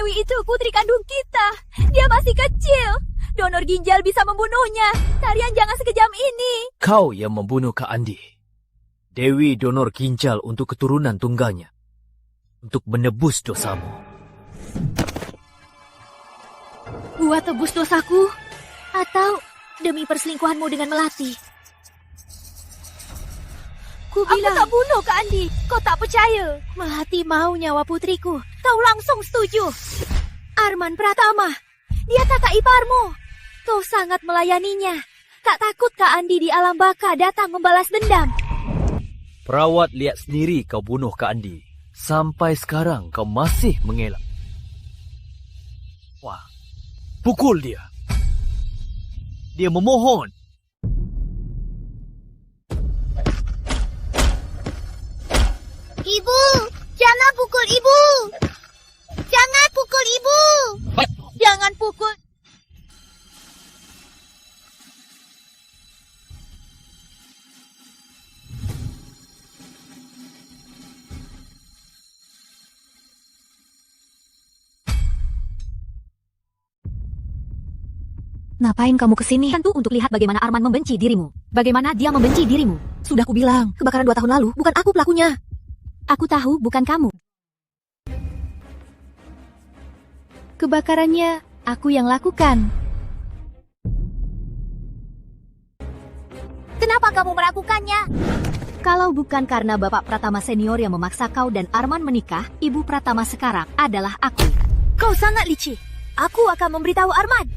Dewi itu putri kandung kita. Dia masih kecil. Donor ginjal bisa membunuhnya. Kalian jangan sekejam ini. Kau yang membunuh Kak Andi. Dewi donor ginjal untuk keturunan tunggalnya. Untuk menebus dosamu. Buat tebus dosaku? Atau demi perselingkuhanmu dengan Melati? Aku tak bunuh Kak Andi. Kau tak percaya. Melati mau nyawa putriku. Kau langsung setuju. Arman Pratama. Dia kakak iparmu. Kau sangat melayaninya. Tak takut Kak Andi di alam baka datang membalas dendam? Perawat lihat sendiri kau bunuh Kak Andi. Sampai sekarang kau masih mengelak. Wah, pukul dia. Dia memohon. Ibu, jangan pukul ibu. Jangan pukul ibu. Jangan pukul. Ngapain kamu kesini? Tentu untuk lihat bagaimana Arman membenci dirimu. Bagaimana dia membenci dirimu. Sudah kubilang, kebakaran 2 tahun lalu bukan aku pelakunya. Aku tahu bukan kamu. Kebakarannya aku yang lakukan. Kenapa kamu melakukannya? Kalau bukan karena Bapak Pratama senior yang memaksa kau dan Arman menikah, Ibu Pratama sekarang adalah aku. Kau sangat licik. Aku akan memberitahu Arman.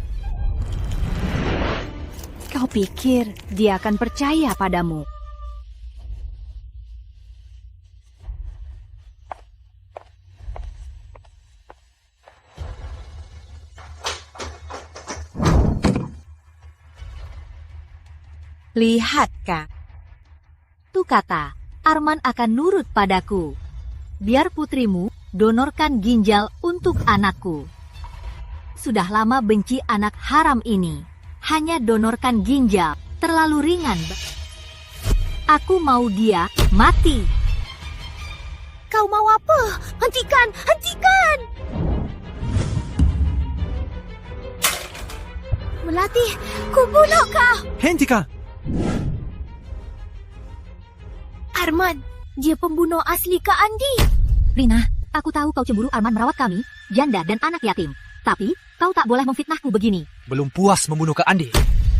Kau pikir dia akan percaya padamu? Lihat, Kak. Tuh kata, Arman akan nurut padaku. Biar putrimu donorkan ginjal untuk anakku. Sudah lama benci anak haram ini. Hanya donorkan ginjal, terlalu ringan. Aku mau dia mati. Kau mau apa? Hentikan! Hentikan! Melati, ku bunuh kau! Hentikan! Arman, dia pembunuh asli Kak Andi. Rina, aku tahu kau cemburu Arman merawat kami, janda dan anak yatim. Tapi, kau tak boleh memfitnahku begini. Belum puas membunuh Kak Andi,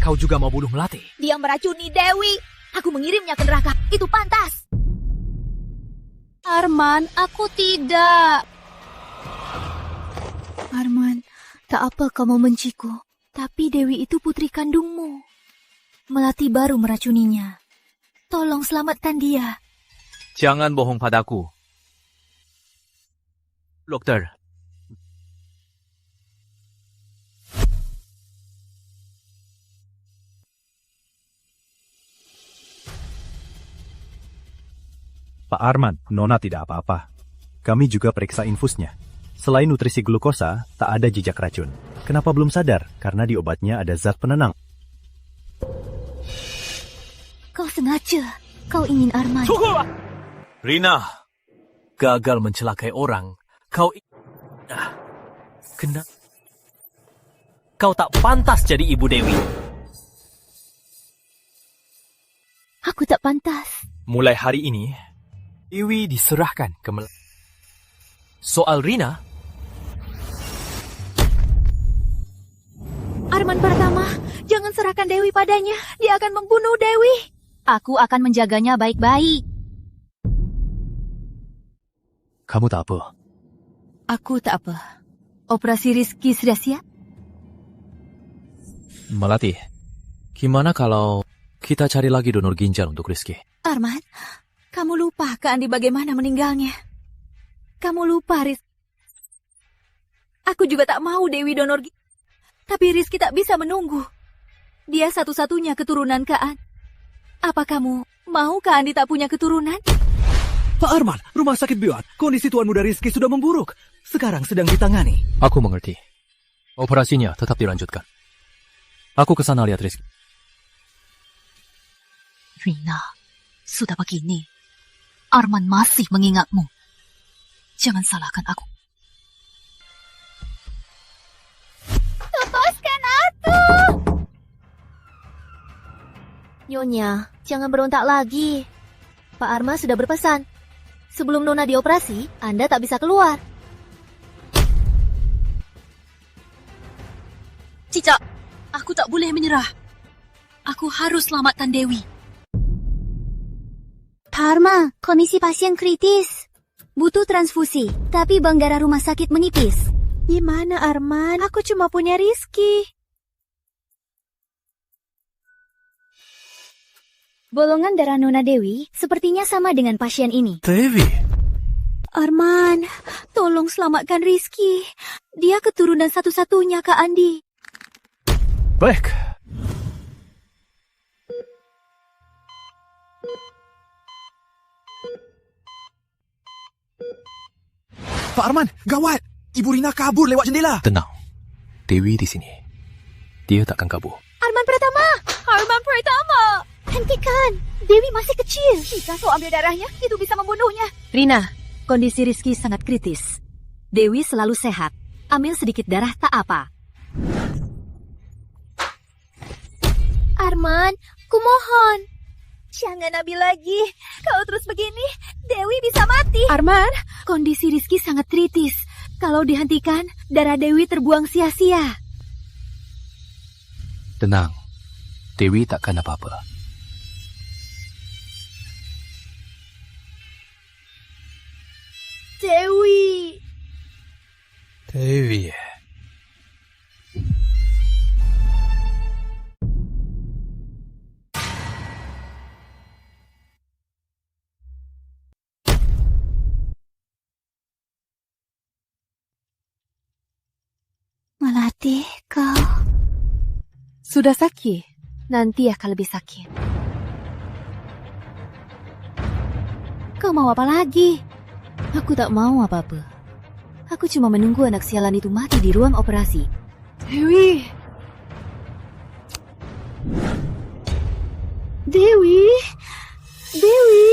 kau juga mau bunuh Melati. Dia meracuni Dewi. Aku mengirimnya ke neraka. Itu pantas. Arman, aku tidak. Arman, tak apa kau membenciku. Tapi Dewi itu putri kandungmu. Melati baru meracuninya. Tolong selamatkan dia. Jangan bohong padaku. Dokter. Pak Arman, Nona tidak apa-apa. Kami juga periksa infusnya. Selain nutrisi glukosa, tak ada jejak racun. Kenapa belum sadar? Karena di obatnya ada zat penenang. Kau sengaja. Kau ingin Arman. Rina, gagal mencelakai orang. Kau tak pantas jadi ibu Dewi. Aku tak pantas. Mulai hari ini, Dewi diserahkan ke Soal Rina, Arman Pratama, jangan serahkan Dewi padanya. Dia akan membunuh Dewi. Aku akan menjaganya baik-baik. Kamu tak apa? Aku tak apa. Operasi Rizky sudah siap? Melati, gimana kalau kita cari lagi donor ginjal untuk Rizky? Arman, kamu lupa Kak Andi bagaimana meninggalnya. Kamu lupa, Rizky. Aku juga tak mau Dewi donor ginjal. Tapi Rizky tak bisa menunggu. Dia satu-satunya keturunan Kak Andi. Apa kamu mau Kak Andi tak punya keturunan? Pak Arman, rumah sakit Bioan. Kondisi Tuan Muda Rizky sudah memburuk. Sekarang sedang ditangani. Aku mengerti. Operasinya tetap dilanjutkan. Aku kesana lihat Rizky. Rina, sudah begini. Arman masih mengingatmu. Jangan salahkan aku. Nyonya, jangan berontak lagi. Pak Arman sudah berpesan. Sebelum Nona dioperasi, Anda tak bisa keluar. Cica, aku tak boleh menyerah. Aku harus selamatkan Dewi. Pak Arman, kondisi pasien kritis. Butuh transfusi, tapi bank darah rumah sakit menipis. Gimana Arman? Aku cuma punya Rizky. Golongan darah Nona Dewi sepertinya sama dengan pasien ini. Dewi, Arman, tolong selamatkan Rizky. Dia keturunan satu-satunya Kak Andi. baik. Pak Arman, gawat! Ibu Rina kabur lewat jendela. Tenang. Dewi di sini. Dia takkan kabur. Arman Pratama! Arman Pratama! Hentikan! Dewi masih kecil. Jika kau ambil darahnya, itu bisa membunuhnya. Rina, kondisi Rizky sangat kritis. Dewi selalu sehat. Ambil sedikit darah tak apa. Arman, kumohon. Jangan ambil lagi. Kalau terus begini, Dewi bisa mati. Arman, kondisi Rizky sangat kritis. Kalau dihentikan, darah Dewi terbuang sia-sia. Tenang. Dewi takkan apa-apa. Dewi. Dewi. Melati, kau sudah sakit. Nanti akan lebih sakit. Kau mau apa lagi? Aku tak mau apa-apa. Aku cuma menunggu anak sialan itu mati di ruang operasi. Dewi. Dewi. Dewi.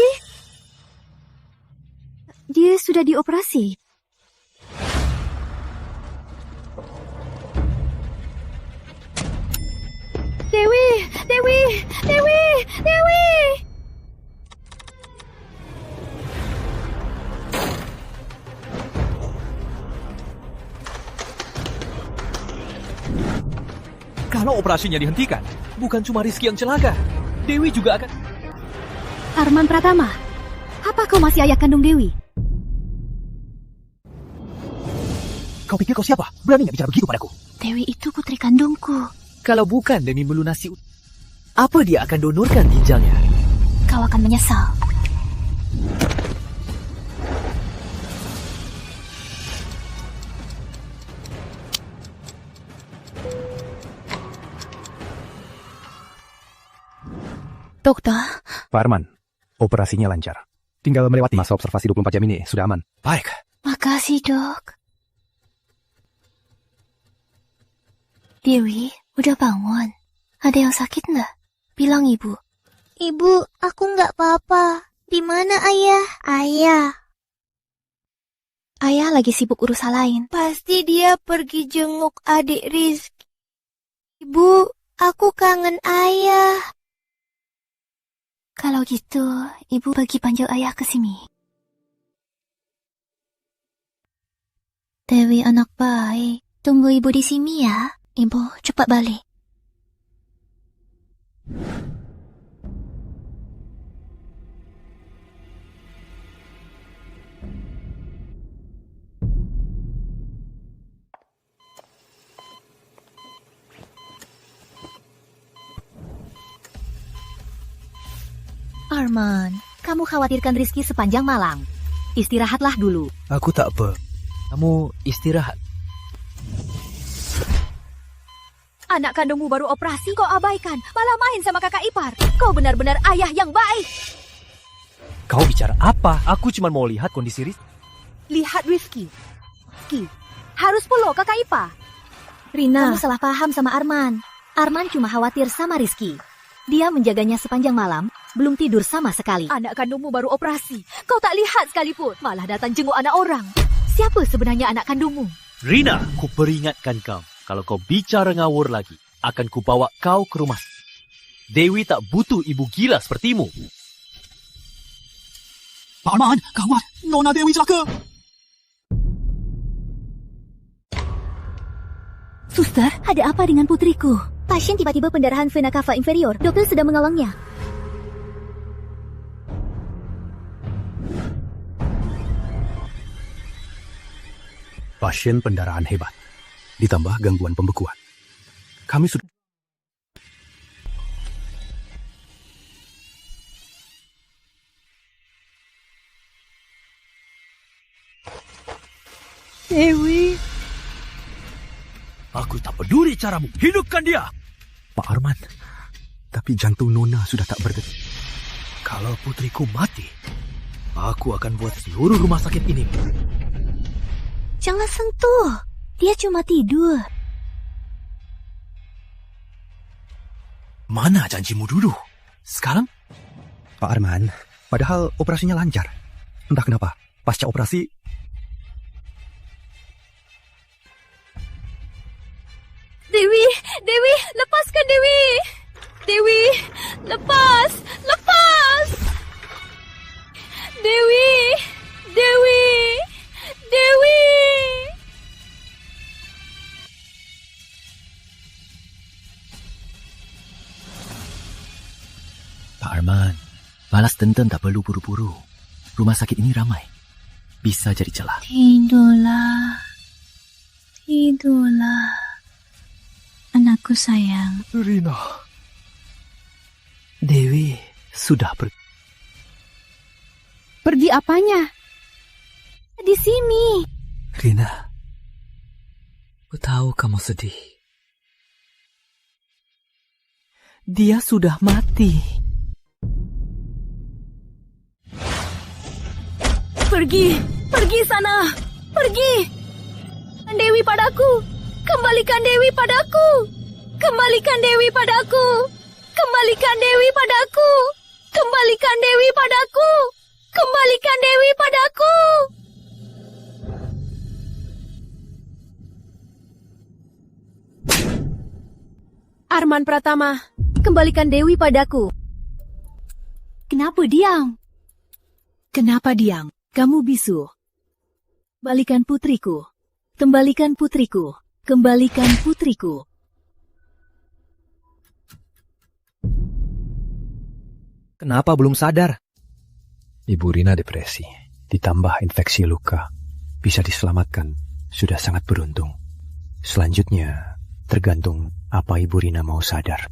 Dia sudah dioperasi. Dewi, Dewi, Dewi, Dewi. Kalau operasinya dihentikan, bukan cuma Rizky yang celaka. Dewi juga akan... Arman Pratama, apa kau masih ayah kandung Dewi? Kau pikir kau siapa? Beraninya bicara begitu padaku. Dewi itu putri kandungku. Kalau bukan demi melunasi, apa dia akan donorkan ginjalnya? Kau akan menyesal. Dokter, Pak Arman, operasinya lancar. Tinggal melewati masa observasi 24 jam ini, sudah aman. Baik. makasih dok. Dewi, udah bangun. Ada yang sakit nggak? Bilang ibu. Ibu, aku nggak apa-apa. Di mana ayah? Ayah. Ayah lagi sibuk urusan lain. Pasti dia pergi jenguk adik Rizky. Ibu, aku kangen ayah. Kalau gitu, ibu pergi panggil ayah ke sini. Dewi anak baik. Tunggu ibu di sini ya. Ibu, cepat balik. Arman, kamu khawatirkan Rizky sepanjang malam. Istirahatlah dulu. Aku tak apa. Kamu istirahat. Anak kandungmu baru operasi, kau abaikan. Malah main sama kakak ipar. Kau benar-benar ayah yang baik. Kau bicara apa? Aku cuma mau lihat kondisi Rizky. Lihat Rizky. Harus pula kakak ipar. Rina, Kamu salah paham sama Arman. Arman cuma khawatir sama Rizky. Dia menjaganya sepanjang malam, belum tidur sama sekali. anak kandungmu baru operasi. Kau tak lihat sekalipun. Malah datang jenguk anak orang. Siapa sebenarnya anak kandungmu? Rina, ku peringatkan kau. Kalau kau bicara ngawur lagi, akan kubawa kau ke rumah. Dewi tak butuh ibu gila sepertimu. Pak Arman, gawat. Nona Dewi celaka. Suster, ada apa dengan putriku? Pasien tiba-tiba pendarahan vena cava inferior. Dokter sedang mengawangnya. Pasien pendarahan hebat, ditambah gangguan pembekuan. Kami sudah... Dewi. Aku tak peduli caramu. Hidupkan dia. Pak Arman, tapi jantung Nona sudah tak berdetak. Kalau putriku mati, aku akan buat seluruh rumah sakit ini. Jangan sentuh. Dia cuma tidur. Mana janjimu dulu? Sekarang? Pak Arman, padahal operasinya lancar. Entah kenapa, pasca operasi... Dewi, Dewi, lepaskan Dewi. Dewi, lepas, lepas. Dewi, Dewi, Dewi. Pak Arman, balas dendam tak perlu buru-buru. Rumah sakit ini ramai. Bisa jadi celah. Tidurlah, tidurlah. Anakku sayang. Rina. Dewi sudah pergi. Pergi apanya? Di sini. Rina, aku tahu kamu sedih. Dia sudah mati. Pergi, pergi sana. Pergi. Dewi padaku. Kembalikan Dewi padaku. Kembalikan Dewi padaku. Kembalikan Dewi padaku. Kembalikan Dewi padaku. Kembalikan Dewi padaku. Arman Pratama, kembalikan Dewi padaku. Kenapa diam? Kenapa diam? Kamu bisu. Balikan putriku. Kembalikan putriku. Kembalikan putriku. Kenapa belum sadar? Ibu Rina depresi, ditambah infeksi luka. Bisa diselamatkan, sudah sangat beruntung. Selanjutnya, tergantung apa Ibu Rina mau sadar.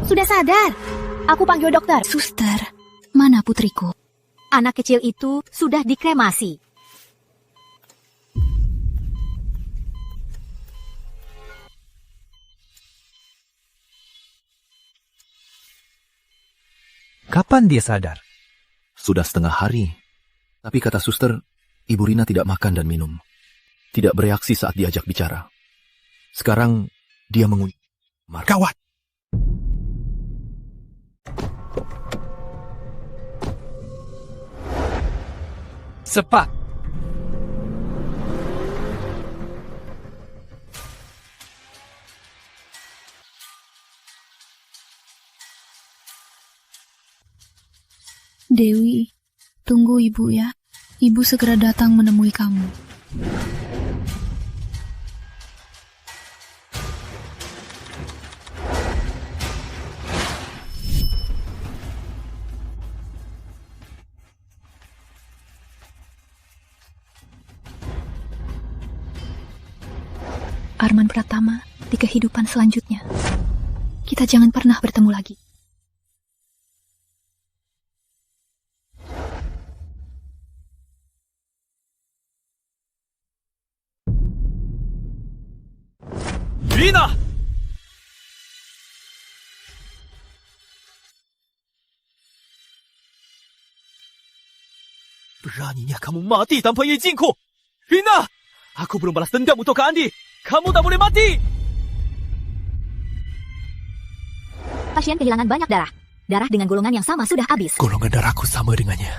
Sudah sadar? Aku panggil dokter. Suster, mana putriku? Anak kecil itu sudah dikremasi. Kapan dia sadar? Sudah setengah hari. Tapi kata suster, Ibu Rina tidak makan dan minum. Tidak bereaksi saat diajak bicara. Sekarang dia Gawat! Cepat! Dewi, tunggu ibu ya. Ibu segera datang menemui kamu. Arman Pratama di kehidupan selanjutnya. Kita jangan pernah bertemu lagi. Rina! Beraninya kamu mati tanpa izinku! Rina! Aku belum balas dendam untuk Kak Andi! Kamu tak boleh mati! Pasien kehilangan banyak darah. Darah dengan golongan yang sama sudah habis. Golongan darahku sama dengannya.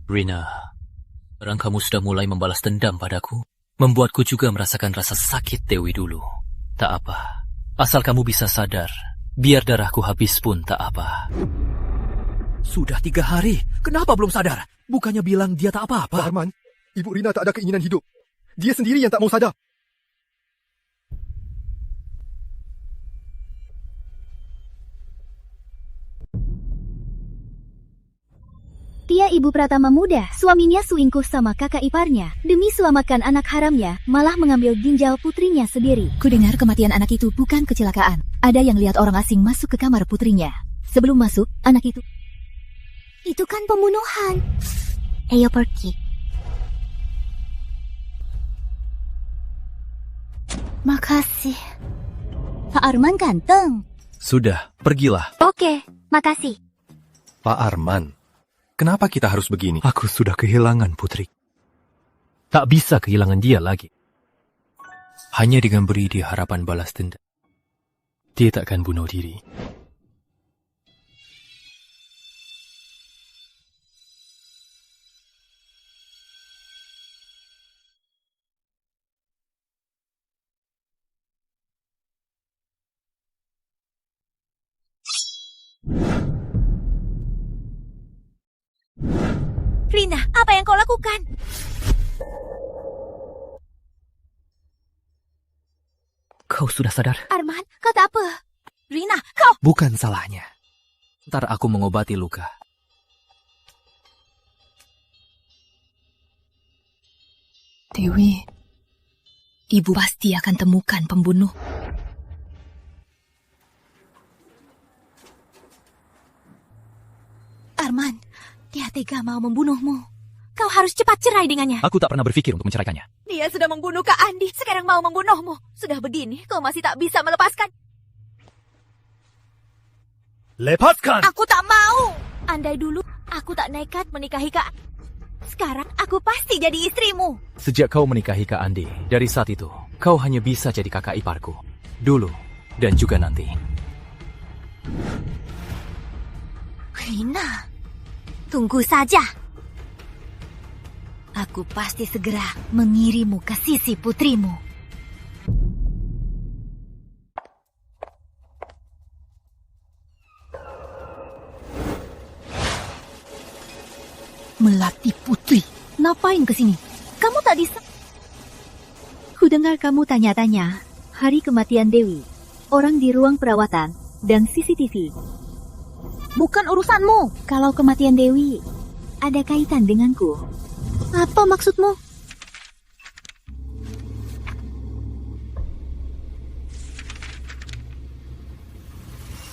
Rina, sekarang kamu sudah mulai membalas dendam padaku. Membuatku juga merasakan rasa sakit Dewi dulu. Tak apa. Asal kamu bisa sadar, biar darahku habis pun tak apa. Sudah 3 hari, kenapa belum sadar? Bukannya bilang dia tak Pak apa-apa. Arman, Ibu Rina tak ada keinginan hidup. Dia sendiri yang tak mau sadar. Dia ibu Pratama muda, suaminya selingkuh sama kakak iparnya. Demi selamatkan anak haramnya, malah mengambil ginjal putrinya sendiri. Kudengar kematian anak itu bukan kecelakaan. Ada yang lihat orang asing masuk ke kamar putrinya. Sebelum masuk, anak itu... Itu kan pembunuhan. Ayo pergi. Makasih. Pak Arman ganteng. Sudah, pergilah. Oke, makasih. Pak Arman, kenapa kita harus begini? Aku sudah kehilangan putri. Tak bisa kehilangan dia lagi. Hanya dengan beri dia harapan balas dendam, dia takkan bunuh diri. Rina, apa yang kau lakukan? Kau sudah sadar? Arman, kata apa? Rina, kau... Bukan salahnya. Ntar aku mengobati luka. Dewi, ibu pasti akan temukan pembunuh. Arman, dia tega mau membunuhmu. Kau harus cepat cerai dengannya. Aku tak pernah berpikir untuk menceraikannya. Dia sudah membunuh Kak Andi, sekarang mau membunuhmu. Sudah begini, kau masih tak bisa melepaskan. Lepaskan! Aku tak mau. Andai dulu, aku tak nekat menikahi Kak. Sekarang aku pasti jadi istrimu. Sejak kau menikahi Kak Andi, dari saat itu, kau hanya bisa jadi kakak iparku. Dulu, dan juga nanti. Rina, tunggu saja. Aku pasti segera mengirimmu ke sisi putrimu. Melati putri, ngapain kesini? Kamu tak bisa... Kudengar kamu tanya-tanya hari kematian Dewi, orang di ruang perawatan, dan CCTV. Bukan urusanmu. Kalau kematian Dewi ada kaitan denganku. Apa maksudmu?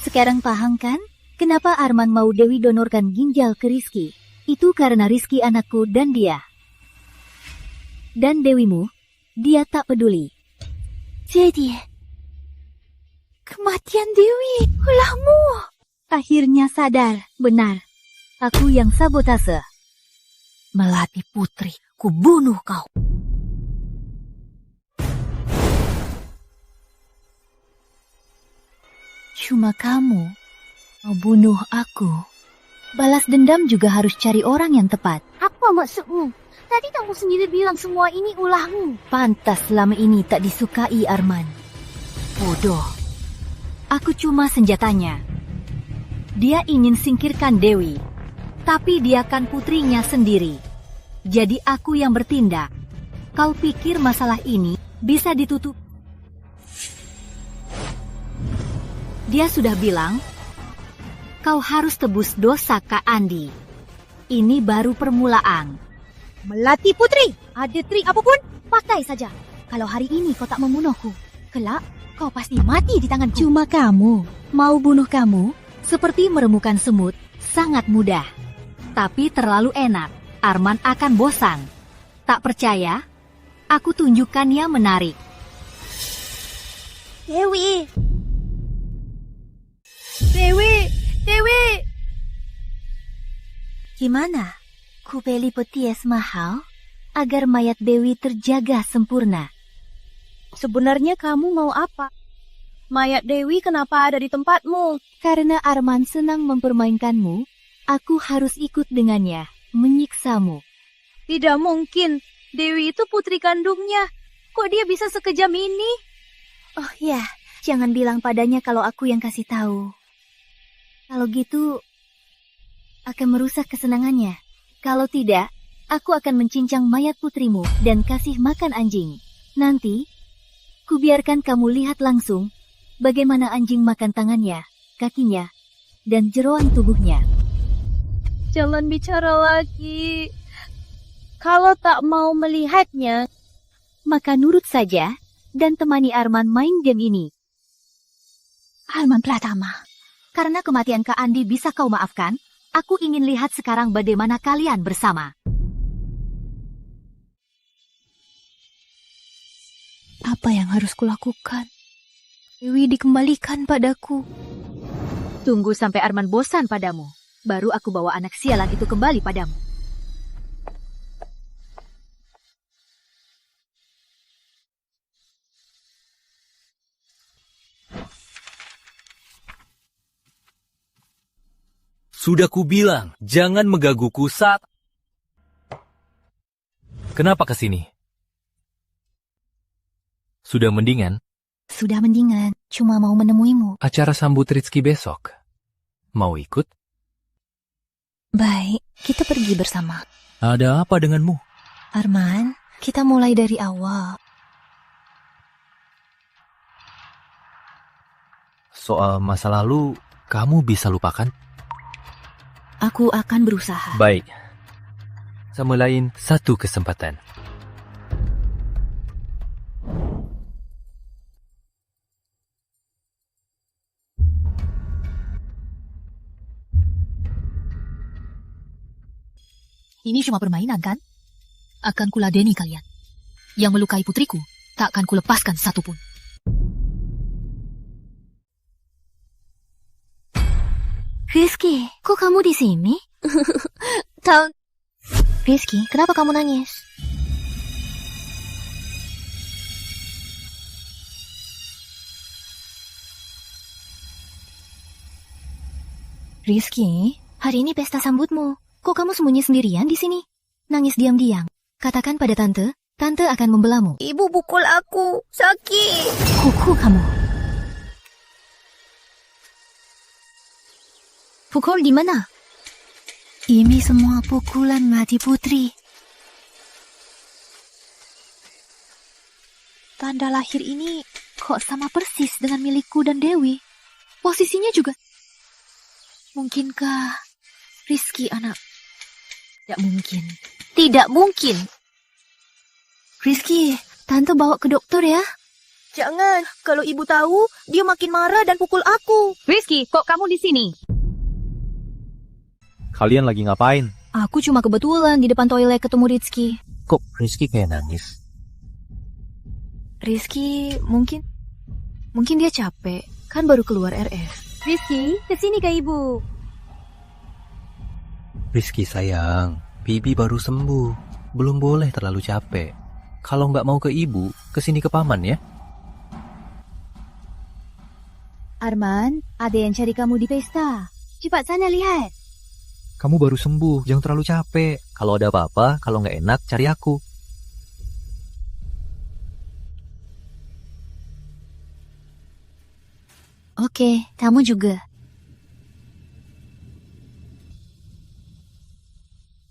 Sekarang paham kan? Kenapa Arman mau Dewi donorkan ginjal ke Rizky? Itu karena Rizky anakku dan dia. Dan Dewimu, dia tak peduli. Jadi, kematian Dewi, ulahmu. Akhirnya sadar, benar. Aku yang sabotase. Melati putri, ku bunuh kau. Cuma kamu mau bunuh aku. Balas dendam juga harus cari orang yang tepat. Apa maksudmu? Tadi kamu sendiri bilang semua ini ulahmu. Pantas selama ini tak disukai Arman. Bodoh. Aku cuma senjatanya. Dia ingin singkirkan Dewi, tapi dia kan putrinya sendiri. Jadi aku yang bertindak. Kau pikir masalah ini bisa ditutup? Dia sudah bilang, kau harus tebus dosa Kak Andi. Ini baru permulaan. Melati putri, ada trik apapun, pakai saja. Kalau hari ini kau tak membunuhku, kelak kau pasti mati di tanganku. Cuma kamu, mau bunuh kamu, seperti meremukan semut, sangat mudah. Tapi terlalu enak, Arman akan bosan. Tak percaya? Aku tunjukkannya menarik. Dewi, Dewi. Gimana? Ku beli peti es mahal agar mayat Dewi terjaga sempurna. Sebenarnya kamu mau apa? Mayat Dewi kenapa ada di tempatmu? Karena Arman senang mempermainkanmu, aku harus ikut dengannya, menyiksamu. Tidak mungkin. Dewi itu putri kandungnya. Kok dia bisa sekejam ini? Oh ya, jangan bilang padanya kalau aku yang kasih tahu. Kalau gitu, akan merusak kesenangannya. Kalau tidak, aku akan mencincang mayat putrimu dan kasih makan anjing. Nanti, kubiarkan kamu lihat langsung bagaimana anjing makan tangannya, kakinya, dan jeroan tubuhnya. Jangan bicara lagi. Kalau tak mau melihatnya, maka nurut saja dan temani Arman main game ini. Arman Pratama, karena kematian Kak Andi bisa kau maafkan, aku ingin lihat sekarang bagaimana kalian bersama. Apa yang harus kulakukan? Dewi dikembalikan padaku. Tunggu sampai Arman bosan padamu, baru aku bawa anak sialan itu kembali padamu. Sudah kubilang, jangan menggangguku saat... Kenapa kesini? Sudah mendingan? Sudah mendingan, cuma mau menemuimu. Acara sambut Rizky besok. Mau ikut? Baik, kita pergi bersama. Ada apa denganmu? Arman, kita mulai dari awal. Soal masa lalu, kamu bisa lupakan? Aku akan berusaha. Baik. Sama lain, satu kesempatan. Ini cuma permainan, kan? Akan kuladeni kalian. Yang melukai putriku, tak akan kulepaskan satupun. Rizky, kok kamu di sini? Rizky, kenapa kamu nangis? Rizky, hari ini pesta sambutmu. Kok kamu sembunyi sendirian di sini? Nangis diam-diam. Katakan pada tante, tante akan membelamu. Ibu pukul aku, sakit. Kuku kamu. Pukul di mana? Ini semua pukulan mati putri. Tanda lahir ini kok sama persis dengan milikku dan Dewi. Posisinya juga. Mungkinkah Rizky anak? Tidak mungkin. Tidak mungkin. Rizky, tante bawa ke dokter ya. Jangan, kalau ibu tahu, dia makin marah dan pukul aku. Rizky, kok kamu di sini? Kalian lagi ngapain? Aku cuma kebetulan di depan toilet ketemu Rizky. Kok Rizky kayak nangis? Rizky mungkin dia capek. Kan baru keluar RS. Rizky, kesini ke ibu. Rizky sayang, Bibi baru sembuh. Belum boleh terlalu capek. Kalau nggak mau ke ibu, kesini ke paman ya. Arman, ada yang cari kamu di pesta. Cepat sana lihat. Kamu baru sembuh, jangan terlalu capek. Kalau ada apa-apa, kalau nggak enak, cari aku. Oke, kamu juga.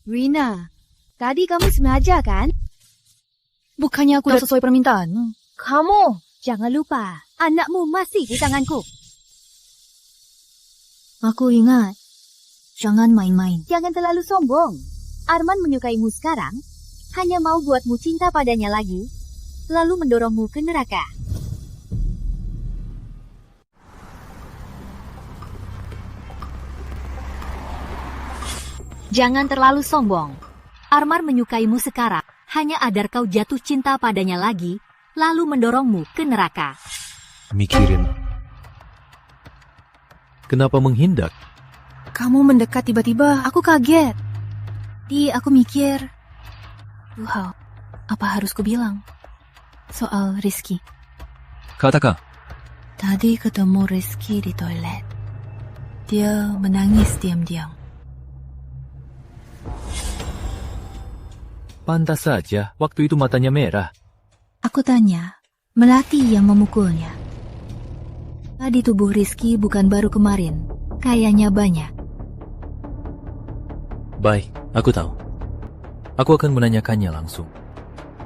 Rina, tadi kamu sengaja kan? Bukannya aku udah sesuai permintaanmu. Kamu, jangan lupa, anakmu masih di tanganku. Aku ingat. Jangan main-main. Jangan terlalu sombong. Arman menyukaimu sekarang, hanya mau buatmu cinta padanya lagi, lalu mendorongmu ke neraka. Jangan terlalu sombong. Arman menyukaimu sekarang, hanya agar kau jatuh cinta padanya lagi, lalu mendorongmu ke neraka. Mikirin. Kenapa menghindar? Kamu mendekat tiba-tiba, aku kaget. Aku mikir, wow, apa harus kubilang? Soal Rizky. Katakan. Tadi ketemu Rizky di toilet. Dia menangis diam-diam. Pantas saja, waktu itu matanya merah. Aku tanya, Melati yang memukulnya. Tadi tubuh Rizky bukan baru kemarin, kayaknya banyak. Baik, aku tahu. Aku akan menanyakannya langsung.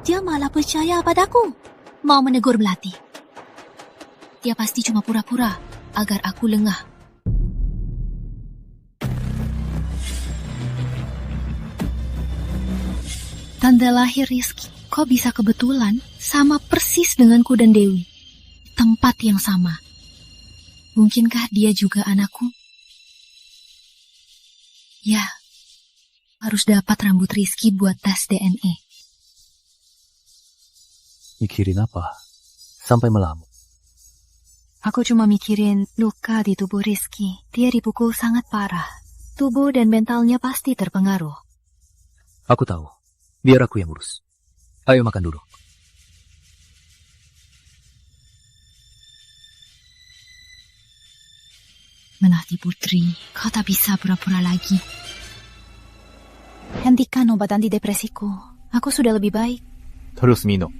Dia malah percaya padaku. Mau menegur Melati. Dia pasti cuma pura-pura agar aku lengah. Tanda lahir Rizky, kok bisa kebetulan sama persis denganku dan Dewi. Tempat yang sama. Mungkinkah dia juga anakku? Ya, harus dapat rambut Rizky buat tes DNA. Mikirin apa? Sampai melamun. Aku cuma mikirin luka di tubuh Rizky. Dia dipukul sangat parah. Tubuh dan mentalnya pasti terpengaruh. Aku tahu. Biar aku yang urus. Ayo makan dulu. Melati Putri, kau tak bisa pura-pura lagi. Hentikan obat antidepresiku. Aku sudah lebih baik. Terus minum.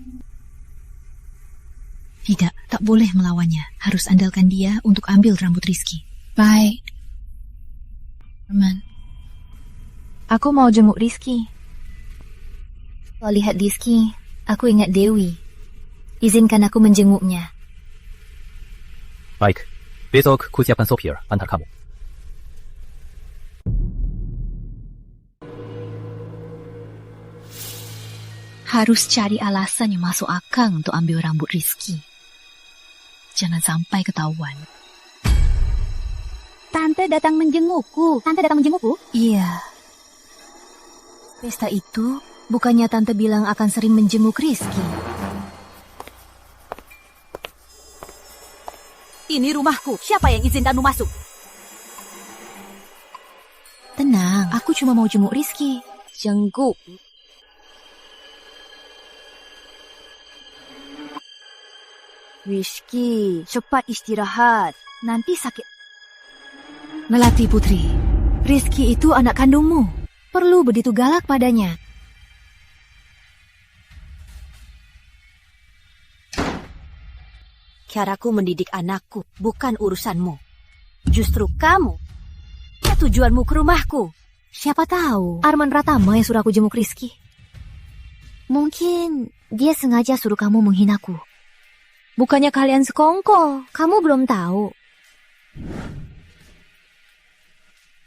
Tidak, tak boleh melawannya. Harus andalkan dia untuk ambil rambut Rizky. Baik. Arman. Aku mau jenguk Rizky. Kalau lihat Rizky, aku ingat Dewi. Izinkan aku menjenguknya. Baik. Besok ku siapkan sopir antar kamu. Harus cari alasan yang masuk akal untuk ambil rambut Rizky. Jangan sampai ketahuan. Tante datang menjengukku. Tante datang menjengukku? Iya. Pesta itu, bukannya Tante bilang akan sering menjenguk Rizky. Ini rumahku. Siapa yang izinkanmu masuk? Tenang, aku cuma mau jenguk Rizky. Jenguk. Rizky, cepat istirahat. Nanti sakit. Melati Putri, Rizky itu anak kandungmu. Perlu begitu galak padanya. Caraku mendidik anakku, bukan urusanmu. Justru kamu. Ya tujuanmu ke rumahku. Siapa tahu Arman Pratama yang suruh aku jenguk Rizky. Mungkin dia sengaja suruh kamu menghinaku. Bukannya kalian sekongkol, kamu belum tahu.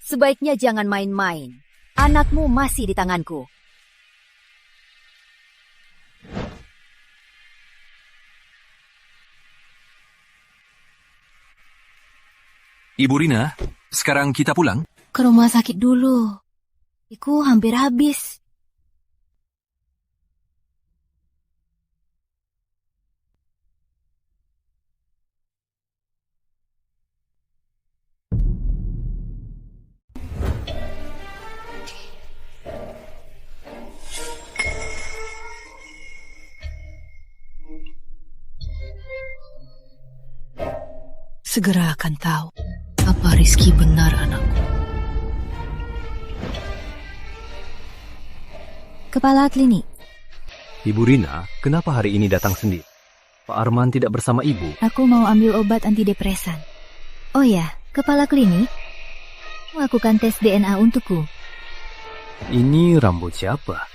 Sebaiknya jangan main-main. Anakmu masih di tanganku. Ibu Rina, sekarang kita pulang? Ke rumah sakit dulu. Iku hampir habis. Segera akan tahu apa Rizky benar anakku. Kepala klinik. Ibu Rina, kenapa hari ini datang sendiri? Pak Arman tidak bersama ibu. Aku mau ambil obat antidepresan. Oh ya, kepala klinik, lakukan tes DNA untukku. Ini rambut siapa?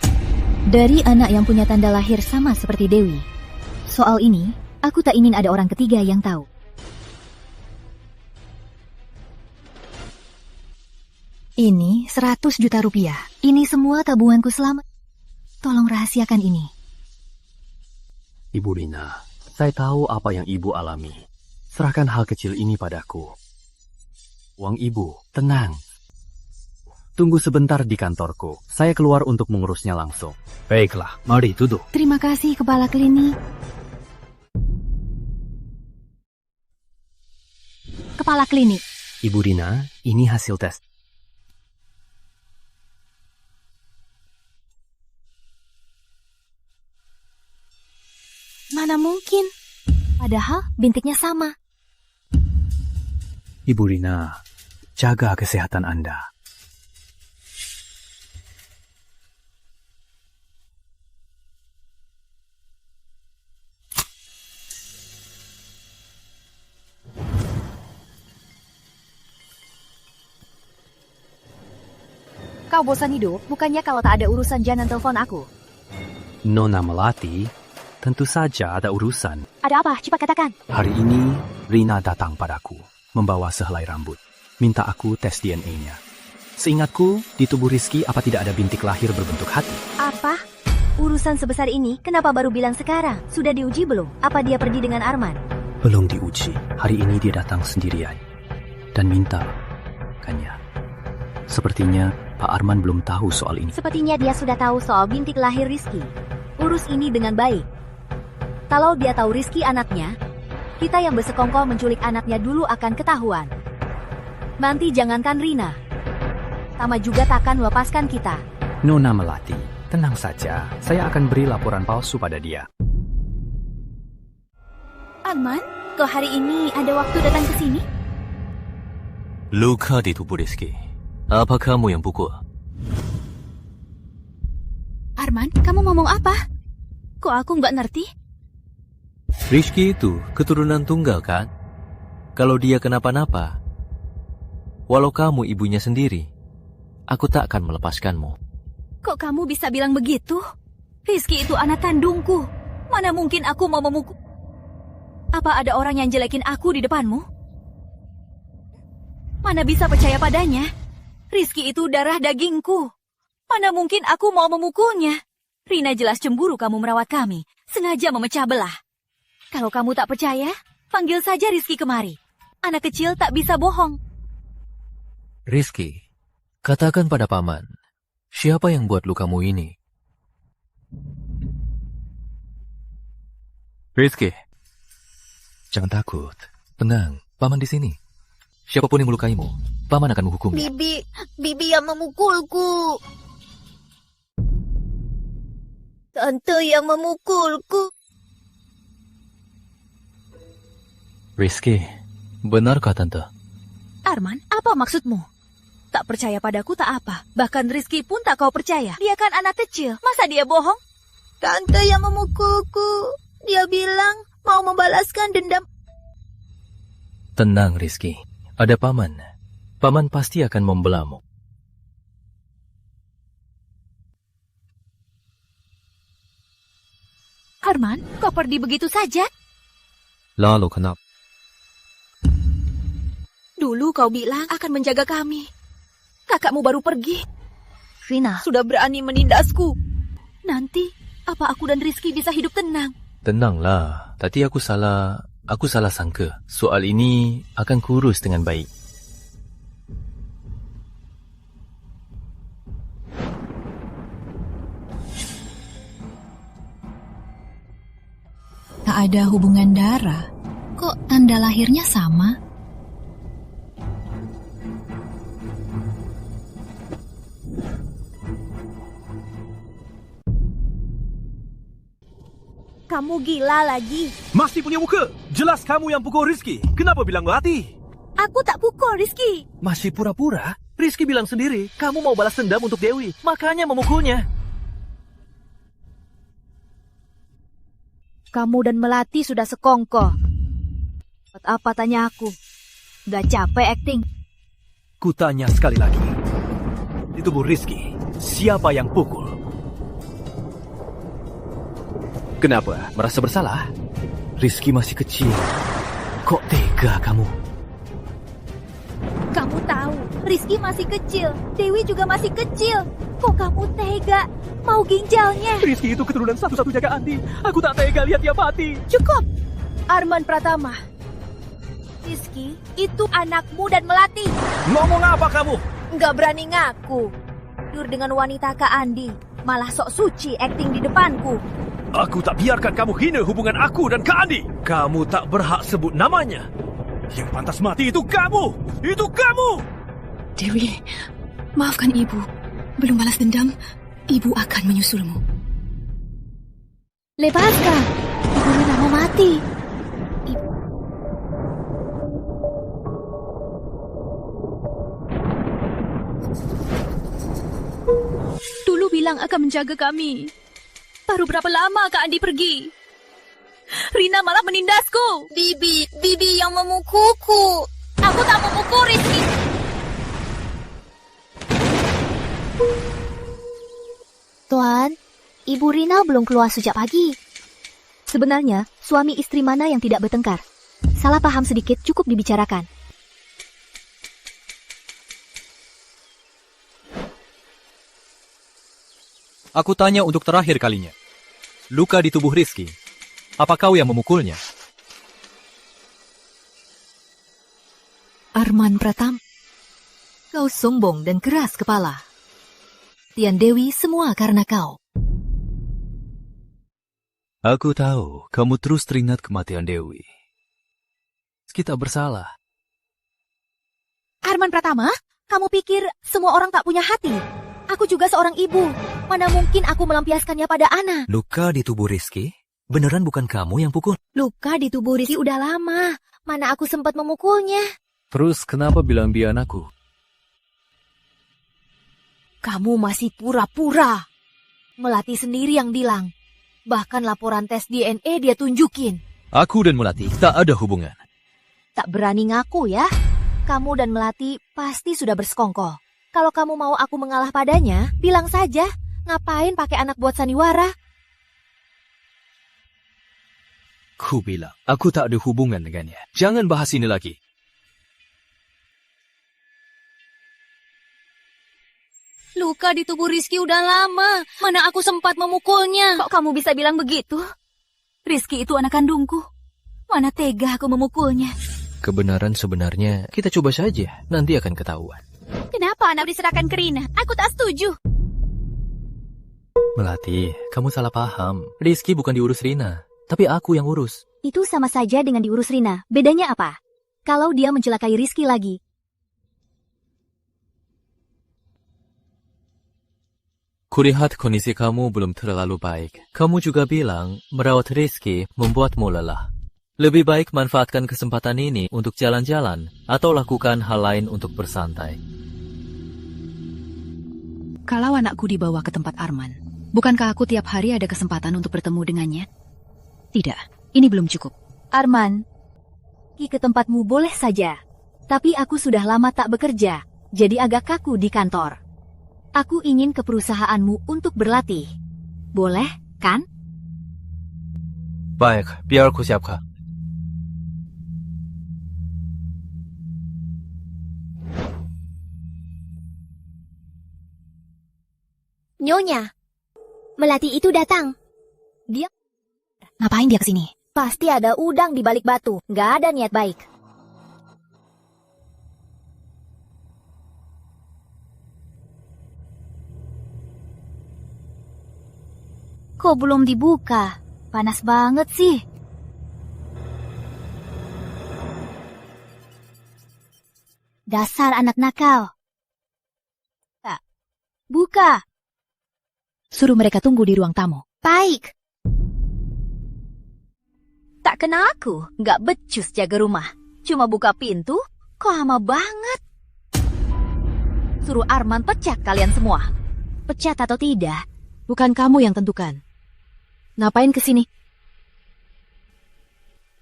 Dari anak yang punya tanda lahir sama seperti Dewi. Soal ini, aku tak ingin ada orang ketiga yang tahu. Ini 100 juta rupiah. Ini semua tabunganku selama. Tolong rahasiakan ini. Ibu Rina, saya tahu apa yang ibu alami. Serahkan hal kecil ini padaku. Uang ibu, tenang. Tunggu sebentar di kantorku. Saya keluar untuk mengurusnya langsung. Baiklah, mari duduk. Terima kasih, kepala klinik. Kepala klinik. Ibu Rina, ini hasil tes. Mana mungkin? Padahal bintiknya sama. Ibu Rina, jaga kesehatan Anda. Kau bosan hidup? Bukannya kalau tak ada urusan jangan telepon aku. Nona Melati, tentu saja ada urusan. Ada apa? Cepat katakan. Hari ini, Rina datang padaku, membawa sehelai rambut. Minta aku tes DNA-nya. Seingatku, di tubuh Rizky apa tidak ada bintik lahir berbentuk hati? Apa? Urusan sebesar ini, kenapa baru bilang sekarang? Sudah diuji belum? Apa dia pergi dengan Arman? Belum diuji. Hari ini dia datang sendirian. Dan minta, kannya. Sepertinya Pak Arman belum tahu soal ini. Sepertinya dia sudah tahu soal bintik lahir Rizky. Urus ini dengan baik. Kalau dia tahu Rizky anaknya, kita yang bersekongkol menculik anaknya dulu akan ketahuan. Nanti jangankan Rina, Tama juga takkan melepaskan kita. Nona Melati, tenang saja. Saya akan beri laporan palsu pada dia. Arman, kau hari ini ada waktu datang ke sini? Luka di tubuh Rizky. Apa kamu yang pukul? Arman, kamu ngomong apa? Kok aku nggak ngerti? Rizky itu keturunan tunggal kan? Kalau dia kenapa-napa, walau kamu ibunya sendiri, aku tak akan melepaskanmu. Kok kamu bisa bilang begitu? Rizky itu anak kandungku. Mana mungkin aku mau memukul? Apa ada orang yang jelekin aku di depanmu? Mana bisa percaya padanya? Rizky itu darah dagingku. Mana mungkin aku mau memukulnya? Rina jelas cemburu kamu merawat kami, sengaja memecah belah. Kalau kamu tak percaya, panggil saja Rizky kemari. Anak kecil tak bisa bohong. Rizky, katakan pada paman, siapa yang buat lukamu ini? Rizky, Jangan takut. Tenang, paman di sini. Siapapun yang melukaimu, paman akan menghukumnya. Bibi yang memukulku. Tante yang memukulku. Rizky, benarkah tante? Arman, apa maksudmu? Tak percaya padaku tak apa. Bahkan Rizky pun tak kau percaya. Dia kan anak kecil. Masa dia bohong? Tante yang memukulku. Dia bilang mau membalaskan dendam. Tenang Rizky, ada paman. Paman pasti akan membelamu. Arman, kau pergi begitu saja? Lalu kenapa? Dulu kau bilang akan menjaga kami. Kakakmu baru pergi. Rina, Sudah berani menindasku. Nanti, apa aku dan Rizky bisa hidup tenang? Tenanglah, tadi aku salah sangka. Soal ini akan kurus dengan baik. Tak ada hubungan darah. Kok tanda lahirnya sama? Kamu gila lagi. Masih punya muka. Jelas kamu yang pukul Rizky. Kenapa bilang Melati? Aku tak pukul Rizky. Masih pura-pura? Rizky bilang sendiri, kamu mau balas dendam untuk Dewi. Makanya memukulnya. kamu dan Melati sudah sekongkol. Buat apa tanya aku? Udah capek acting. Kutanya sekali lagi. Di tubuh Rizky, siapa yang pukul? Kenapa? Merasa bersalah? Rizky masih kecil. Kok tega kamu? Kamu tahu, Rizky masih kecil. Dewi juga masih kecil. Kok kamu tega? Mau ginjalnya? Rizky itu keturunan satu-satunya Kak Andi. Aku tak tega lihat dia mati. Cukup. Arman Pratama. Rizky, itu anakmu dan Melati. Ngomong apa kamu? Nggak berani ngaku. Tidur dengan wanita Kak Andi. Malah sok suci acting di depanku. Aku tak biarkan kamu hina hubungan aku dan Kak Andi. Kamu tak berhak sebut namanya. Yang pantas mati itu kamu. Itu kamu. Dewi, maafkan ibu. Belum balas dendam, ibu akan menyusulmu. Lepaskan. Ibu Rina mati. Dulu bilang akan menjaga kami. Baru berapa lama Kak Andi pergi? Rina malah menindasku. Bibi yang memukulku. Aku tak memukul Rizky. Tuan, Ibu Rina belum keluar sejak pagi. Sebenarnya, suami istri mana yang tidak bertengkar? Salah paham sedikit cukup dibicarakan. Aku tanya untuk terakhir kalinya. Luka di tubuh Rizky. Apa kau yang memukulnya? Arman Pratama, kau sombong dan keras kepala. Tian Dewi semua karena kau. Aku tahu kamu terus teringat kematian Dewi. Kita bersalah. Arman Pratama, kamu pikir semua orang tak punya hati? Aku juga seorang ibu. Mana mungkin aku melampiaskannya pada anak? Luka di tubuh Rizky? Beneran bukan kamu yang pukul? Luka di tubuh Rizky udah lama. Mana aku sempat memukulnya? Terus kenapa bilang dia anakku? Kamu masih pura-pura. Melati sendiri yang bilang. Bahkan laporan tes DNA dia tunjukin. Aku dan Melati tak ada hubungan. Tak berani ngaku ya. Kamu dan Melati pasti sudah bersekongkol. Kalau kamu mau aku mengalah padanya, bilang saja. Ngapain pakai anak buat sandiwara? Ku bilang, aku tak ada hubungan dengannya. Jangan bahas ini lagi. Luka di tubuh Rizky udah lama. Mana aku sempat memukulnya. Kok kamu bisa bilang begitu? Rizky itu anak kandungku. Mana tega aku memukulnya. Kebenaran sebenarnya kita coba saja. Nanti akan ketahuan. Kenapa anak diserahkan ke Rina? Aku tak setuju. Melati, kamu salah paham. Rizky bukan diurus Rina, tapi aku yang urus. Itu sama saja dengan diurus Rina. Bedanya apa? Kalau dia mencelakai Rizky lagi. Kulihat kondisi kamu belum terlalu baik. Kamu juga bilang merawat Rizky membuatmu lelah. Lebih baik manfaatkan kesempatan ini untuk jalan-jalan atau lakukan hal lain untuk bersantai. Kalau anakku dibawa ke tempat Arman, bukankah aku tiap hari ada kesempatan untuk bertemu dengannya? Tidak, ini belum cukup. Arman, pergi ke tempatmu boleh saja. Tapi aku sudah lama tak bekerja, jadi agak kaku di kantor. Aku ingin ke perusahaanmu untuk berlatih. Boleh, kan? Baik, biar aku siapkan. Nyonya, Melati itu datang. Dia ngapain dia kesini? Pasti ada udang di balik batu. Nggak ada niat baik. Kok belum dibuka? Panas banget sih. Dasar anak nakal. Tak. Buka. Suruh mereka tunggu di ruang tamu. Baik. Tak kena aku, nggak becus jaga rumah. Cuma buka pintu, kok lama banget. Suruh Arman pecat kalian semua. Pecat atau tidak, bukan kamu yang tentukan. Ngapain kesini?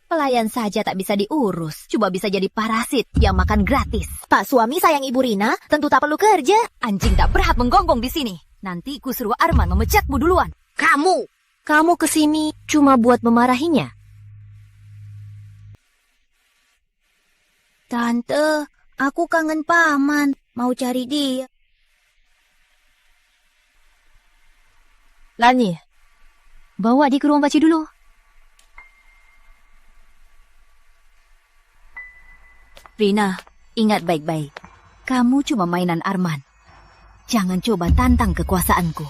Pelayan saja tak bisa diurus, cuma bisa jadi parasit yang makan gratis. Pak suami sayang Ibu Rina, tentu tak perlu kerja. Anjing tak berhak menggonggong di sini. Nanti ku suruh Arman memecatmu duluan. Kamu kesini cuma buat memarahinya. Tante, aku kangen paman, mau cari dia. Lani, bawa dia ke ruang baca dulu. Rina, ingat baik-baik. Kamu cuma mainan Arman. Jangan coba tantang kekuasaanku.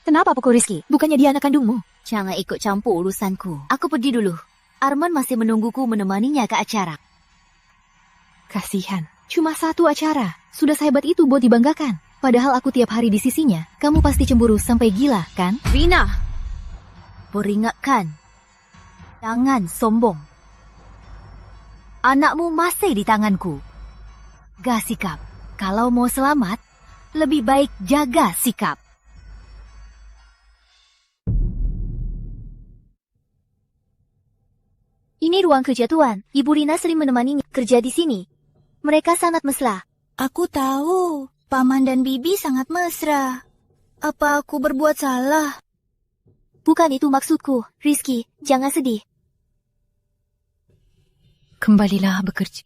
Kenapa pukul Rizky? Bukannya dia anak kandungmu? Jangan ikut campur urusanku. Aku pergi dulu. Arman masih menungguku menemaninya ke acara. Kasihan. Cuma satu acara. Sudah sehebat itu buat dibanggakan. Padahal aku tiap hari di sisinya. Kamu pasti cemburu sampai gila, kan? Rina, peringatkan. Jangan sombong. Anakmu masih di tanganku. Jaga sikap. Kalau mau selamat, lebih baik jaga sikap. Ini ruang kerja Tuan. Ibu Rina sering menemaninya kerja di sini. Mereka sangat mesra. Aku tahu, Paman dan Bibi sangat mesra. Apa aku berbuat salah? Bukan itu maksudku. Rizky, jangan sedih. Kembalilah bekerja.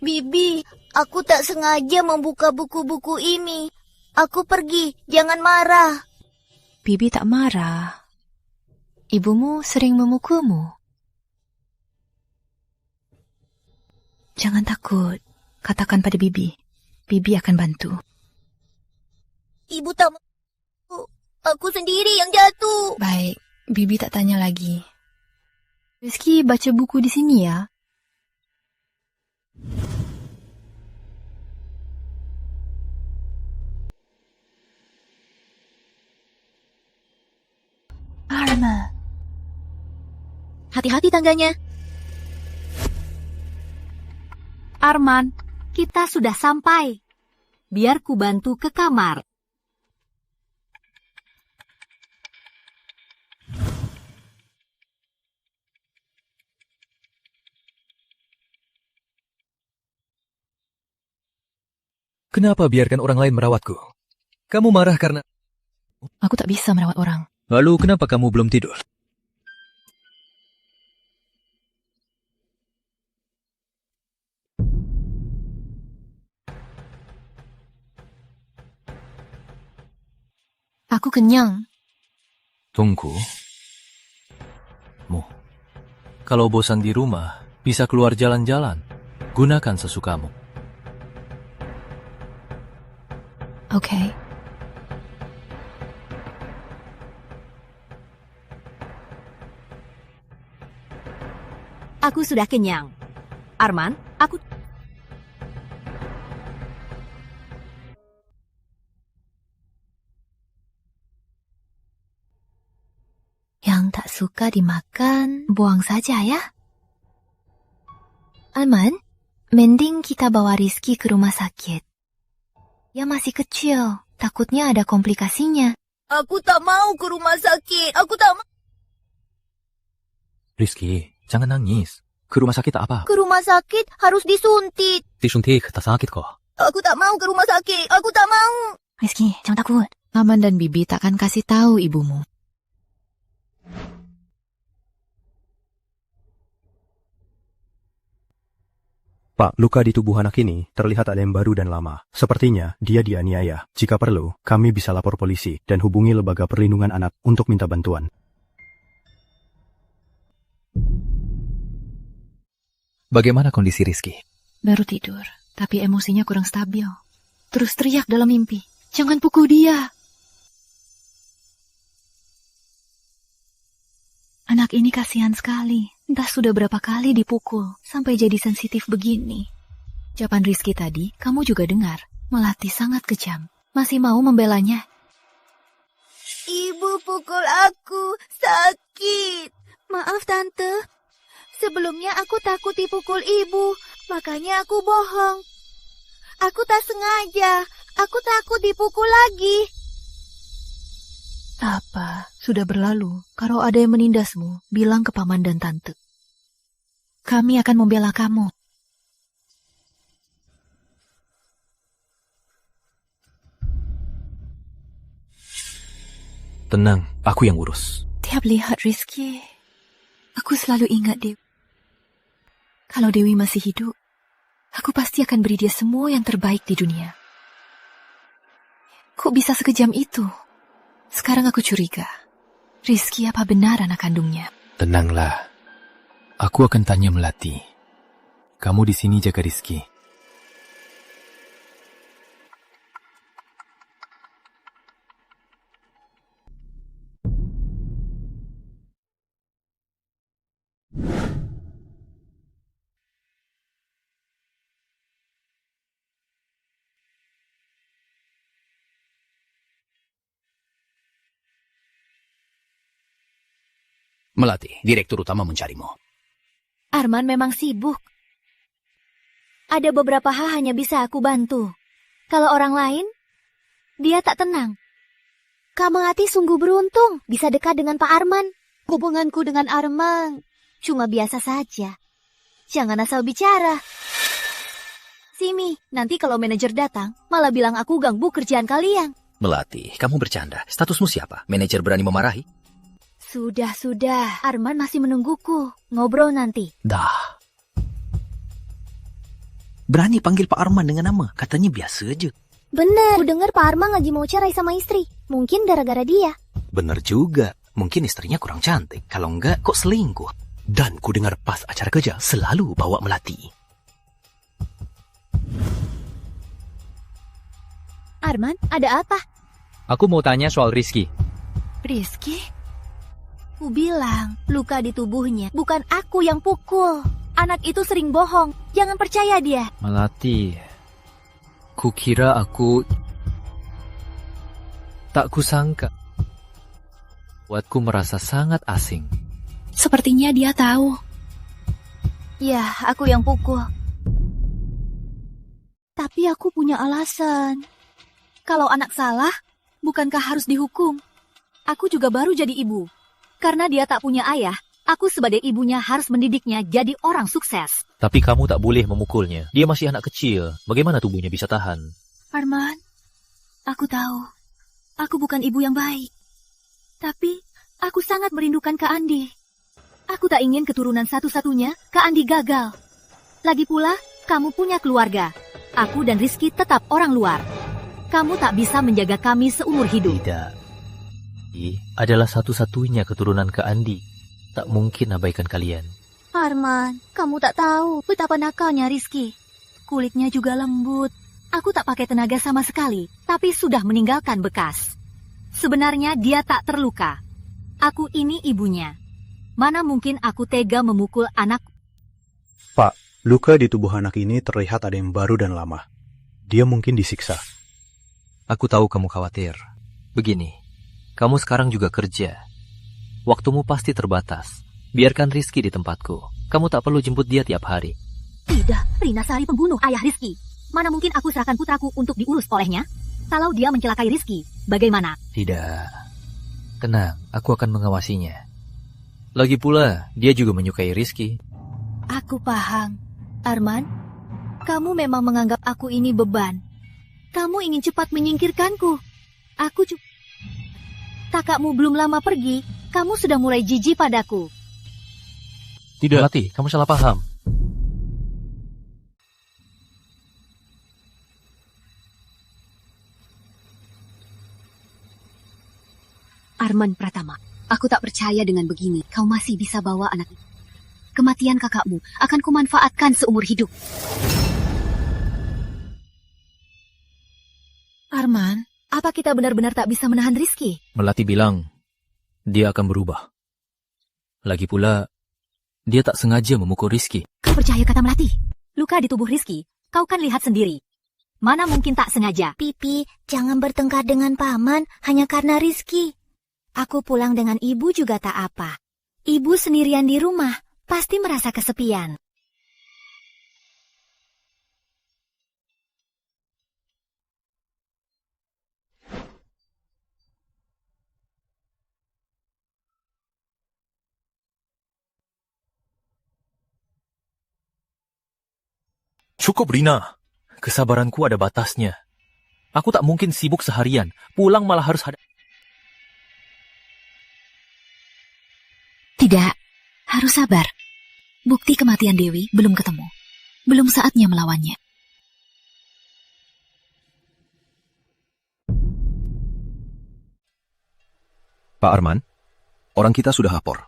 Bibi, aku tak sengaja membuka buku-buku ini. Aku pergi, jangan marah. Bibi tak marah. Ibumu sering memukulmu. Jangan takut. Katakan pada Bibi. Bibi akan bantu. Ibu tak mau. Aku sendiri yang jatuh. Baik, Bibi tak tanya lagi. Rizky baca buku di sini ya. Arma. Hati-hati tangganya. Arman, kita sudah sampai. Biar ku bantu ke kamar. Kenapa biarkan orang lain merawatku? Kamu marah karena... Aku tak bisa merawat orang. Lalu kenapa kamu belum tidur? Aku kenyang. Tunggu. Kalau bosan di rumah, bisa keluar jalan-jalan. Gunakan sesukamu. Oke. Aku sudah kenyang. Arman, aku... Yang tak suka dimakan, buang saja ya. Arman, mending kita bawa Rizky ke rumah sakit. Dia masih kecil, takutnya ada komplikasinya. Aku tak mau ke rumah sakit. Aku tak mau. Rizky, jangan nangis. Ke rumah sakit apa? Ke rumah sakit harus disuntik. Disuntik, tak sakit kok. Aku tak mau ke rumah sakit. Aku tak mau. Rizky, jangan takut. Paman dan Bibi takkan kasih tahu ibumu. Pak, luka di tubuh anak ini terlihat ada yang baru dan lama. Sepertinya dia dianiaya. Jika perlu, kami bisa lapor polisi dan hubungi Lembaga Perlindungan Anak untuk minta bantuan. Bagaimana kondisi Rizky? Baru tidur, tapi emosinya kurang stabil. Terus teriak dalam mimpi. Jangan pukul dia. Anak ini kasihan sekali. Entah sudah berapa kali dipukul, sampai jadi sensitif begini. Jawaban Rizky tadi, kamu juga dengar. Melati sangat kejam. Masih mau membelanya? Ibu pukul aku. Sakit. Maaf, Tante. Sebelumnya aku takut dipukul ibu. Makanya aku bohong. Aku tak sengaja. Aku takut dipukul lagi. Tak apa, sudah berlalu. Kalau ada yang menindasmu, bilang ke paman dan tante. Kami akan membela kamu. Tenang, aku yang urus. Tiap lihat Rizky, aku selalu ingat Dewi. Kalau Dewi masih hidup, aku pasti akan beri dia semua yang terbaik di dunia. Kok bisa sekejam itu? Sekarang aku curiga. Rizky apa benar anak kandungnya? Tenanglah. Aku akan tanya Melati. Kamu di sini jaga Rizky. Melati, direktur utama mencarimu. Arman memang sibuk. Ada beberapa hal hanya bisa aku bantu. Kalau orang lain, dia tak tenang. Kak Melati sungguh beruntung bisa dekat dengan Pak Arman. Hubunganku dengan Arman cuma biasa saja. Jangan asal bicara. Simi, nanti kalau manajer datang, malah bilang aku ganggu kerjaan kalian. Melati, kamu bercanda. Statusmu siapa? Manajer berani memarahi? Sudah. Arman masih menungguku. Ngobrol nanti. Dah. Berani panggil Pak Arman dengan nama. Katanya biasa aja. Bener. Ku dengar Pak Arman lagi mau cerai sama istri. Mungkin gara-gara dia. Bener juga. Mungkin istrinya kurang cantik. Kalau enggak, kok selingkuh. Dan ku dengar pas acara kerja selalu bawa Melati. Arman, ada apa? Aku mau tanya soal Rizky. Rizky? Ku bilang, luka di tubuhnya. Bukan aku yang pukul. Anak itu sering bohong. Jangan percaya dia. Melati, kukira aku... Tak kusangka. Buatku merasa sangat asing. Sepertinya dia tahu. Ya, aku yang pukul. Tapi aku punya alasan. Kalau anak salah, bukankah harus dihukum? Aku juga baru jadi ibu. Karena dia tak punya ayah, aku sebagai ibunya harus mendidiknya jadi orang sukses. Tapi kamu tak boleh memukulnya. Dia masih anak kecil. Bagaimana tubuhnya bisa tahan? Arman, aku tahu. Aku bukan ibu yang baik. Tapi, aku sangat merindukan Kak Andi. Aku tak ingin keturunan satu-satunya Kak Andi gagal. Lagi pula, kamu punya keluarga. Aku dan Rizky tetap orang luar. Kamu tak bisa menjaga kami seumur hidup. Tidak. Adalah satu-satunya keturunan Kak Andi. Tak mungkin abaikan kalian. Arman, kamu tak tahu betapa nakalnya Rizky. Kulitnya juga lembut. Aku tak pakai tenaga sama sekali, tapi sudah meninggalkan bekas. Sebenarnya dia tak terluka. Aku ini ibunya. Mana mungkin aku tega memukul anak. Pak, luka di tubuh anak ini terlihat ada yang baru dan lama. Dia mungkin disiksa. Aku tahu kamu khawatir. Begini, kamu sekarang juga kerja. Waktumu pasti terbatas. Biarkan Rizky di tempatku. Kamu tak perlu jemput dia tiap hari. Tidak, Rina Sari pembunuh ayah Rizky. Mana mungkin aku serahkan putraku untuk diurus olehnya? Kalau dia mencelakai Rizky, bagaimana? Tidak. Tenang, aku akan mengawasinya. Lagi pula, dia juga menyukai Rizky. Aku paham. Arman, kamu memang menganggap aku ini beban. Kamu ingin cepat menyingkirkanku. Aku cuma... Kakakmu belum lama pergi, kamu sudah mulai jijik padaku. Tidak. Melati, kamu salah paham. Arman Pratama, aku tak percaya dengan begini. Kau masih bisa bawa anak itu. Kematian kakakmu akan kumanfaatkan seumur hidup. Arman, apa kita benar-benar tak bisa menahan Rizky? Melati bilang, dia akan berubah. Lagi pula, dia tak sengaja memukul Rizky. Kau percaya kata Melati? Luka di tubuh Rizky, kau kan lihat sendiri. Mana mungkin tak sengaja? Pipi, jangan bertengkar dengan paman hanya karena Rizky. Aku pulang dengan ibu juga tak apa. Ibu sendirian di rumah, pasti merasa kesepian. Cukup, Rina. Kesabaranku ada batasnya. Aku tak mungkin sibuk seharian, pulang malah harus hadap. Tidak, harus sabar. Bukti kematian Dewi belum ketemu. Belum saatnya melawannya. Pak Arman, orang kita sudah lapor.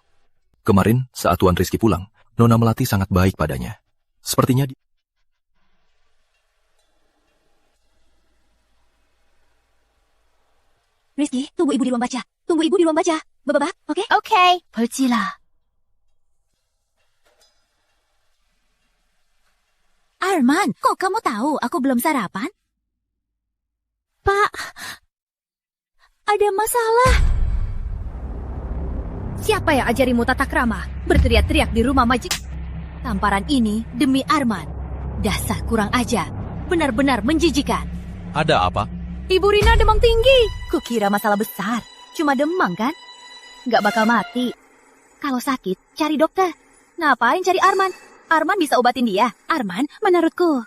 Kemarin saat Tuan Rizky pulang, Nona Melati sangat baik padanya. Sepertinya Rizky, tunggu ibu di ruang baca. Tunggu ibu di ruang baca. Baba, oke? Oke. Percilah. Arman, kok kamu tahu aku belum sarapan? Pak, ada masalah. Siapa yang ajarimu tata krama? Berteriak-teriak di rumah majik. Tamparan ini demi Arman. Dasar kurang ajar. Benar-benar menjijikan. Ada apa? Ibu Rina demam tinggi. Kukira masalah besar. Cuma demam kan? Nggak bakal mati. Kalau sakit, cari dokter. Ngapain cari Arman? Arman bisa obatin dia. Arman, menurutku.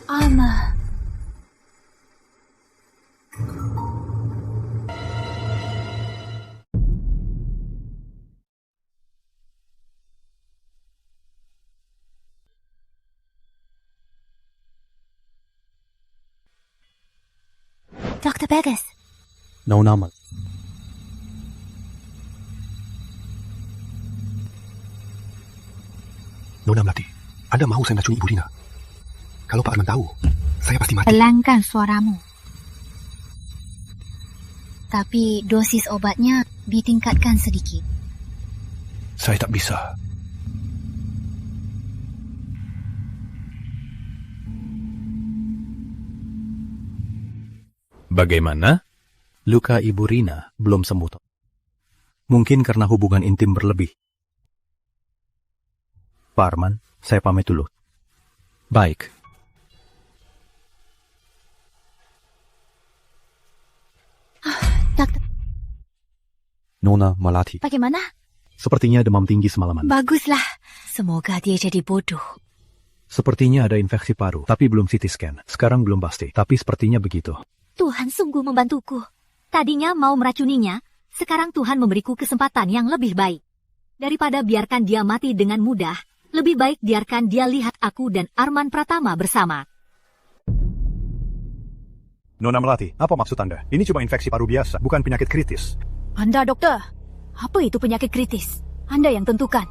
Arman. Dr. Bagus. Nona Melati. Nona Melati, Anda mau saya racuni Ibu Rina? Kalau Pak Arman tahu, saya pasti mati. Pelangkan suaramu. Tapi dosis obatnya ditingkatkan sedikit. Saya tak bisa. Bagaimana? Luka Ibu Rina belum sembuh. Mungkin karena hubungan intim berlebih. Pak Arman, saya pamit dulu. Baik. Dokter, Nona Melati. bagaimana? Sepertinya demam tinggi semalaman. Baguslah. Semoga dia jadi bodoh. Sepertinya ada infeksi paru, tapi belum CT scan. Sekarang belum pasti, tapi sepertinya begitu. Tuhan sungguh membantuku. Tadinya mau meracuninya, sekarang Tuhan memberiku kesempatan yang lebih baik. Daripada biarkan dia mati dengan mudah, lebih baik biarkan dia lihat aku dan Arman Pratama bersama. Nona Melati, apa maksud Anda? Ini cuma infeksi paru biasa, bukan penyakit kritis. Anda dokter, apa itu penyakit kritis? Anda yang tentukan.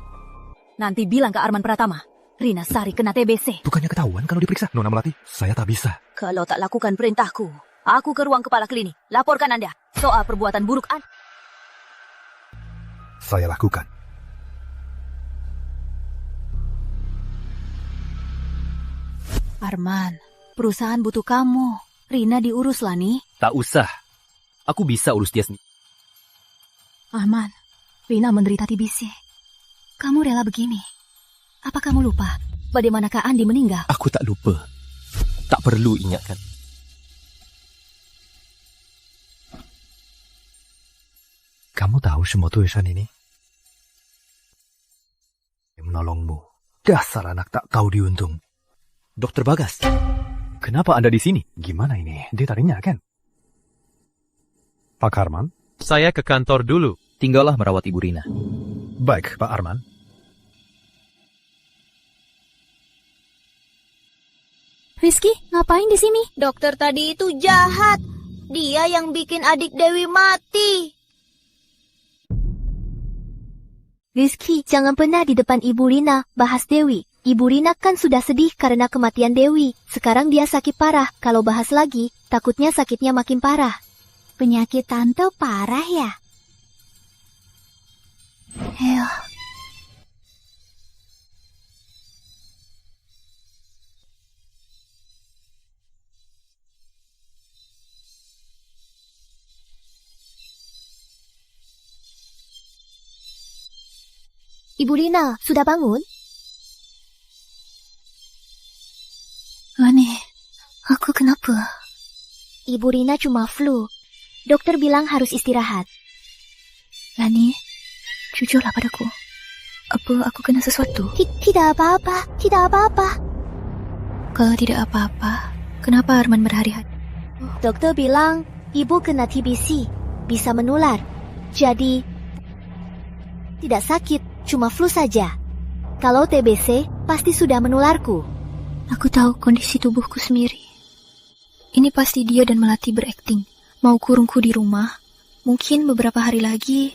Nanti bilang ke Arman Pratama, Rina Sari kena TBC. Bukannya ketahuan kalau diperiksa? Nona Melati, saya tak bisa. Kalau tak lakukan perintahku, aku ke ruang kepala klinik. Laporkan Anda soal perbuatan buruk Anda. Saya lakukan. Arman, perusahaan butuh kamu. Rina diurus lah nih. Tak usah. Aku bisa urus dia sendiri. Arman, Rina menderita TBC. Kamu rela begini. Apa kamu lupa bagaimanakah Andi meninggal? Aku tak lupa. Tak perlu ingatkan. Kamu tahu semua tulisan ini? Menolongmu. Dasar anak tak tahu diuntung. Dokter Bagas, kenapa Anda di sini? Gimana ini? Dia tadinya kan? Pak Arman? Saya ke kantor dulu. Tinggallah merawat Ibu Rina. Baik, Pak Arman. Rizky, ngapain di sini? Dokter tadi itu jahat. Dia yang bikin adik Dewi mati. Rizky, jangan pernah di depan Ibu Rina bahas Dewi. Ibu Rina kan sudah sedih karena kematian Dewi. Sekarang dia sakit parah. Kalau bahas lagi, takutnya sakitnya makin parah. Penyakit tante parah ya? Ibu Rina, sudah bangun? Lani, aku kenapa? Ibu Rina cuma flu. Dokter bilang harus istirahat. Lani, jujurlah padaku. Apa aku kena sesuatu? Tidak apa-apa, tidak apa-apa. Kalau tidak apa-apa, kenapa Arman berhari-hari? Dokter bilang ibu kena TBC, bisa menular. Jadi, tidak sakit, cuma flu saja. Kalau TBC, pasti sudah menularku. Aku tahu kondisi tubuhku sendiri. Ini pasti dia dan Melati berakting. Mau kurungku di rumah, mungkin beberapa hari lagi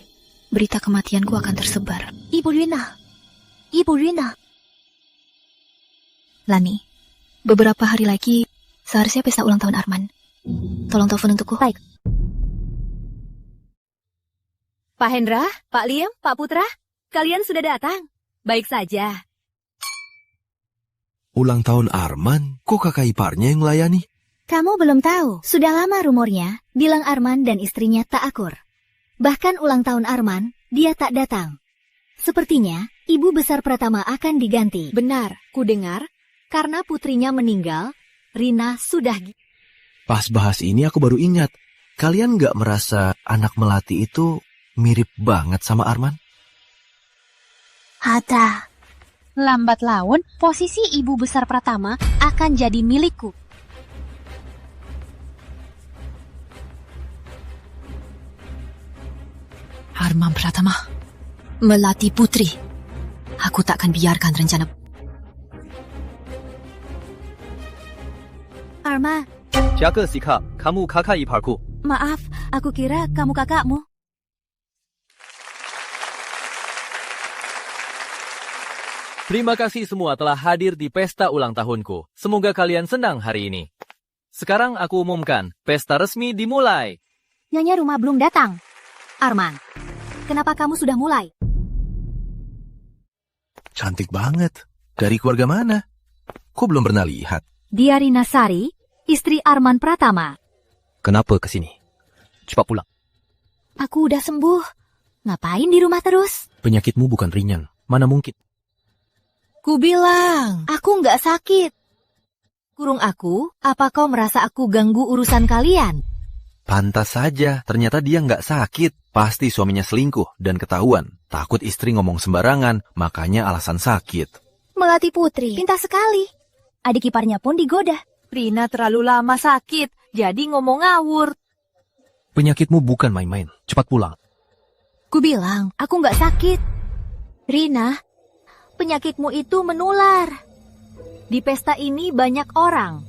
berita kematianku akan tersebar. Ibu Rina. Ibu Rina. Lani, beberapa hari lagi seharusnya pesta ulang tahun Arman. Tolong telepon untukku. Baik. Pak Hendra, Pak Liam, Pak Putra, kalian sudah datang. Baik saja. Ulang tahun Arman, kok kakak iparnya yang melayani? Kamu belum tahu, sudah lama rumornya bilang Arman dan istrinya tak akur. Bahkan ulang tahun Arman dia tak datang. Sepertinya ibu besar Pratama akan diganti. Benar, ku dengar, karena putrinya meninggal, Rina sudah... Pas bahas ini aku baru ingat. Kalian nggak merasa anak Melati itu mirip banget sama Arman? Ada. Lambat laun, posisi ibu besar Pratama akan jadi milikku. Arman Pratama, Melati putri. Aku takkan biarkan rencana... Arman. Jaga sikap, kamu kakak iparku. Maaf, aku kira kamu kakakmu. Terima kasih semua telah hadir di pesta ulang tahunku. Semoga kalian senang hari ini. Sekarang aku umumkan, pesta resmi dimulai. Nyonya rumah belum datang. Arman, kenapa kamu sudah mulai? Cantik banget. Dari keluarga mana? Kok belum pernah lihat? Dia Rina Sari, istri Arman Pratama. Kenapa kesini? Cepat pulang. Aku udah sembuh. Ngapain di rumah terus? Penyakitmu bukan ringan. Mana mungkin? Ku bilang, aku nggak sakit. Kurung aku, apa kau merasa aku ganggu urusan kalian? Pantas saja, ternyata dia nggak sakit. Pasti suaminya selingkuh dan ketahuan. Takut istri ngomong sembarangan, makanya alasan sakit. Melati putri, pintar sekali. Adik iparnya pun digoda. Rina terlalu lama sakit, jadi ngomong ngawur. Penyakitmu bukan main-main. Cepat pulang. Ku bilang, aku nggak sakit. Rina, penyakitmu itu menular. Di pesta ini banyak orang.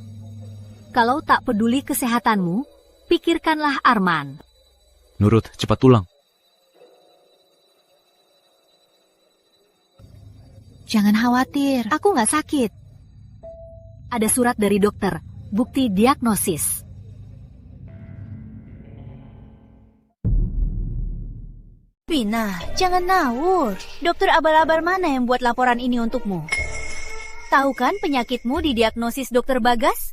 Kalau tak peduli kesehatanmu, pikirkanlah Arman. Nurut, cepat pulang. Jangan khawatir, aku nggak sakit. Ada surat dari dokter, bukti diagnosis. Rina, jangan ngawur. Dokter abal-abal mana yang buat laporan ini untukmu? Tahu kan penyakitmu didiagnosis Dokter Bagas?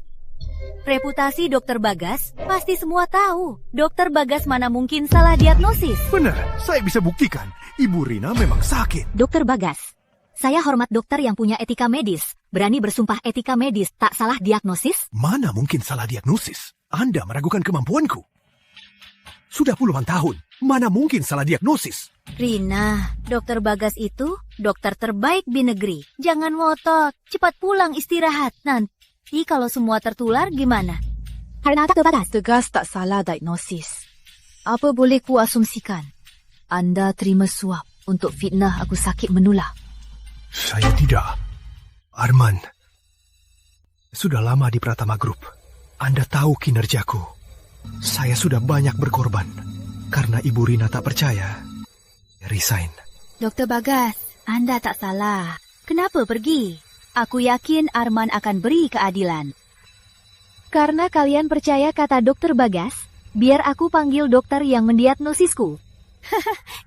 Reputasi Dokter Bagas pasti semua tahu. Dokter Bagas mana mungkin salah diagnosis? Benar, saya bisa buktikan. Ibu Rina memang sakit. Dokter Bagas, saya hormat dokter yang punya etika medis. Berani bersumpah etika medis tak salah diagnosis? Mana mungkin salah diagnosis? Anda meragukan kemampuanku. Sudah puluhan tahun, mana mungkin salah diagnosis? Rina, Dokter Bagas itu dokter terbaik di negeri. Jangan ngotot, cepat pulang istirahat. Nanti kalau semua tertular gimana? Karena Dokter Bagas tegas tak salah diagnosis. Apa boleh ku asumsikan? Anda terima suap untuk fitnah aku sakit menular. Saya tidak. Arman, sudah lama di Pratama Group. Anda tahu kinerjaku. Saya sudah banyak berkorban. Karena Ibu Rina tak percaya, resign. Dokter Bagas, Anda tak salah. Kenapa pergi? Aku yakin Arman akan beri keadilan. Karena kalian percaya kata Dokter Bagas, biar aku panggil dokter yang mendiagnosisku.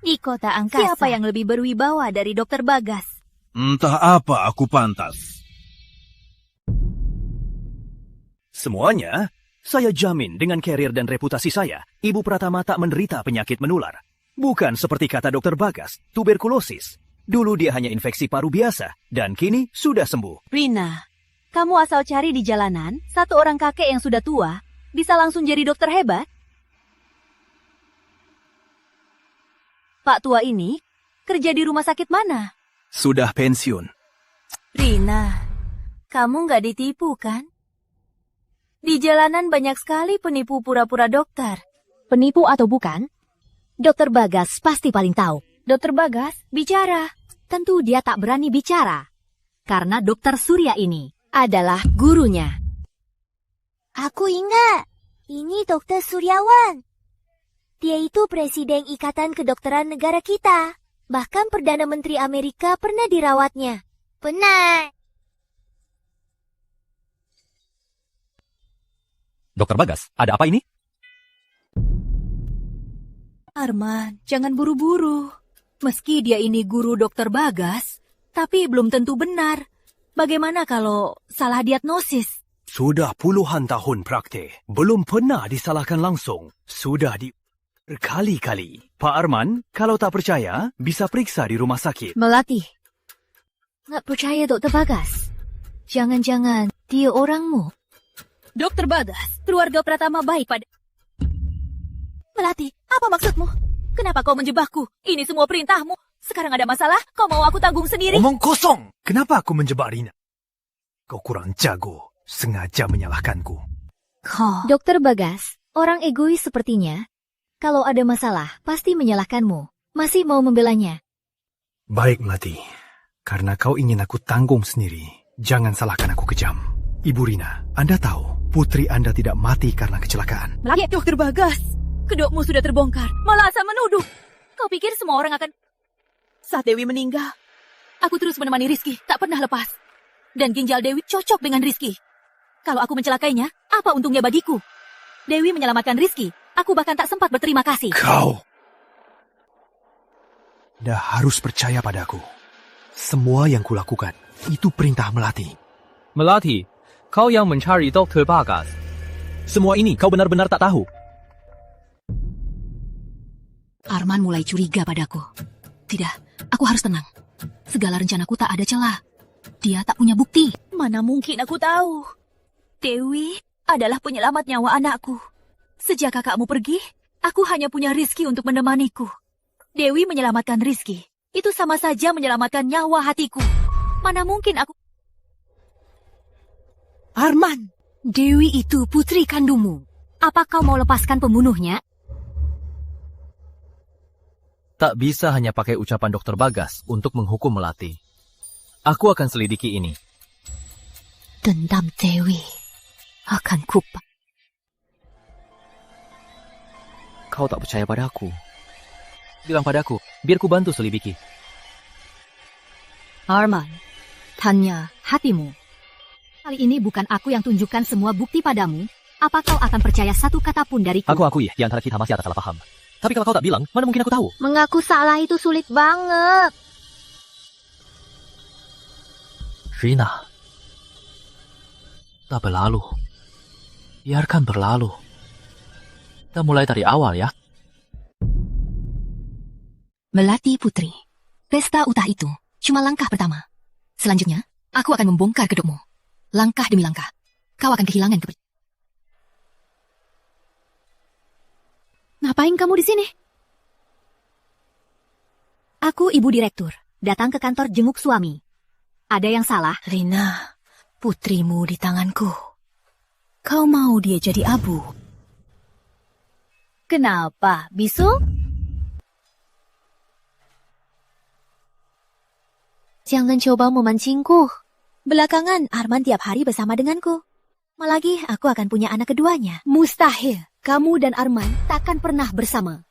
Di kota angkasa. Siapa yang lebih berwibawa dari Dokter Bagas? Entah apa aku pantas. Semuanya, saya jamin dengan karier dan reputasi saya, Ibu Pratama tak menderita penyakit menular. Bukan seperti kata Dokter Bagas, tuberkulosis. Dulu dia hanya infeksi paru biasa, dan kini sudah sembuh. Rina, kamu asal cari di jalanan, satu orang kakek yang sudah tua, bisa langsung jadi dokter hebat? Pak tua ini, kerja di rumah sakit mana? Sudah pensiun. Rina, kamu nggak ditipu kan? Di jalanan banyak sekali penipu pura-pura dokter. Penipu atau bukan? Dokter Bagas pasti paling tahu. Dokter Bagas, bicara. Tentu dia tak berani bicara. Karena Dokter Surya ini adalah gurunya. Aku ingat. Ini Dokter Suryawan. Dia itu Presiden Ikatan Kedokteran Negara kita. Bahkan Perdana Menteri Amerika pernah dirawatnya. Benar. Dokter Bagas, ada apa ini? Arman, jangan buru-buru. Meski dia ini guru Dokter Bagas, tapi belum tentu benar. Bagaimana kalau salah diagnosis? Sudah puluhan tahun praktik, belum pernah disalahkan langsung. Sudah Berkali-kali. Pak Arman, kalau tak percaya, bisa periksa di rumah sakit. Melati. Nggak percaya Dokter Bagas? Jangan-jangan dia orangmu. Dokter Bagas, keluarga Pratama baik pada... Melati, apa maksudmu? Kenapa kau menjebakku? Ini semua perintahmu. Sekarang ada masalah, kau mau aku tanggung sendiri? Omong kosong! Kenapa aku menjebak Rina? Kau kurang jago, sengaja menyalahkanku. Dokter Bagas, orang egois sepertinya. Kalau ada masalah, pasti menyalahkanmu. Masih mau membelanya. Baik, Melati. Karena kau ingin aku tanggung sendiri, jangan salahkan aku kejam. Ibu Rina, Anda tahu, putri Anda tidak mati karena kecelakaan. Melati, Dokter Bagas. Kedokmu sudah terbongkar, malah asal menuduh. Kau pikir semua orang akan... Saat Dewi meninggal, aku terus menemani Rizky, tak pernah lepas. Dan ginjal Dewi cocok dengan Rizky. Kalau aku mencelakainya, apa untungnya bagiku? Dewi menyelamatkan Rizky, aku bahkan tak sempat berterima kasih. Kau dah harus percaya padaku. Semua yang kulakukan, itu perintah Melati. Melati, kau yang mencari Dr. Bagas. Semua ini kau benar-benar tak tahu. Arman mulai curiga padaku. Tidak, aku harus tenang. Segala rencanaku tak ada celah. Dia tak punya bukti. Mana mungkin aku tahu. Dewi adalah penyelamat nyawa anakku. Sejak kakakmu pergi, aku hanya punya Rizky untuk menemaniku. Dewi menyelamatkan Rizky. Itu sama saja menyelamatkan nyawa hatiku. Mana mungkin aku... Arman, Dewi itu putri kandungmu. Apa kau mau lepaskan pembunuhnya? Tak bisa hanya pakai ucapan Dokter Bagas untuk menghukum Melati. Aku akan selidiki ini. Dendam Dewi akan kupak. Kau tak percaya padaku. Bilang padaku, biar ku bantu selidiki. Arman, tanya hatimu. Kali ini bukan aku yang tunjukkan semua bukti padamu. Apa kau akan percaya satu kata pun dariku? Aku akui, di antara kita masih ada salah paham. Tapi kalau kau tak bilang, mana mungkin aku tahu? Mengaku salah itu sulit banget. Rina, tak berlalu. Biarkan berlalu. Kita mulai dari awal ya. Melati Putri, pesta utah itu cuma langkah pertama. Selanjutnya, aku akan membongkar kedokmu. Langkah demi langkah, kau akan kehilangan kepercayaan. Ngapain kamu di sini? Aku ibu direktur, datang ke kantor jenguk suami. Ada yang salah? Rina, putrimu di tanganku. Kau mau dia jadi abu? Kenapa, bisu? Jangan coba memancingku. Belakangan Arman tiap hari bersama denganku. Malagi aku akan punya anak keduanya. Mustahil. Kamu dan Arman takkan pernah bersama.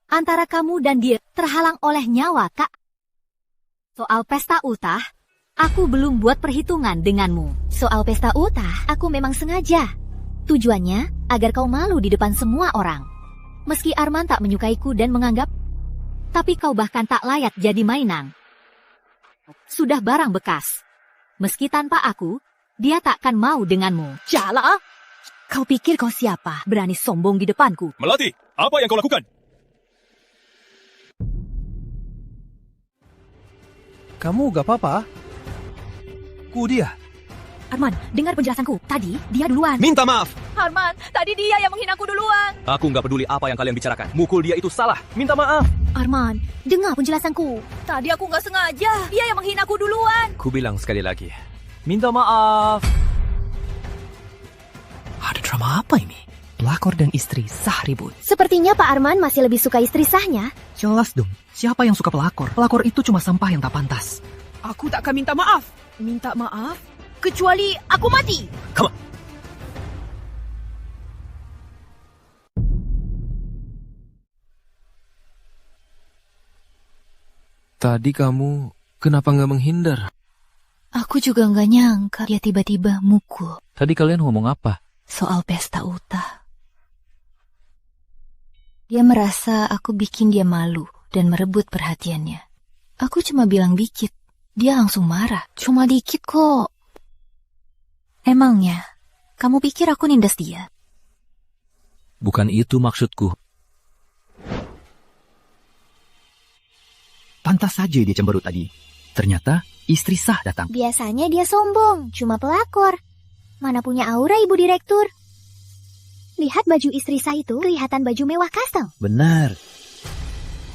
Antara kamu dan dia terhalang oleh nyawa, Kak. Soal pesta ultah, aku belum buat perhitungan denganmu. Soal pesta ultah, aku memang sengaja. Tujuannya agar kau malu di depan semua orang. Meski Arman tak menyukaiku dan menganggap, tapi kau bahkan tak layak jadi mainan. Sudah barang bekas. Meski tanpa aku, dia takkan mau denganmu. Jala! Kau pikir kau siapa? Berani sombong di depanku. Melati, apa yang kau lakukan? Kamu gak apa-apa? Ku dia. Arman, dengar penjelasanku. Tadi, dia duluan. Minta maaf! Arman, tadi dia yang menghinaku duluan. Aku nggak peduli apa yang kalian bicarakan. Mukul dia itu salah. Minta maaf! Arman, dengar penjelasanku. Tadi aku nggak sengaja. Dia yang menghinaku duluan. Ku bilang sekali lagi. Minta maaf! Ada drama apa ini? Pelakor dan istri sah ribut. Sepertinya Pak Arman masih lebih suka istri sahnya. Jelas dong, siapa yang suka pelakor? Pelakor itu cuma sampah yang tak pantas. Aku tak akan minta maaf. Minta maaf, kecuali aku mati. Come on. Tadi kamu kenapa nggak menghindar? Aku juga nggak nyangka dia tiba-tiba mukul. Tadi kalian ngomong apa? Soal pesta ultah. Dia merasa aku bikin dia malu dan merebut perhatiannya. Aku cuma bilang dikit. Dia langsung marah. Cuma dikit kok. Emangnya, kamu pikir aku nindas dia? Bukan itu maksudku. Pantas saja dia cemberut tadi. Ternyata istri sah datang. Biasanya dia sombong, cuma pelakor. Mana punya aura Ibu Direktur. Lihat baju istri sah itu, kelihatan baju mewah kastel. Benar.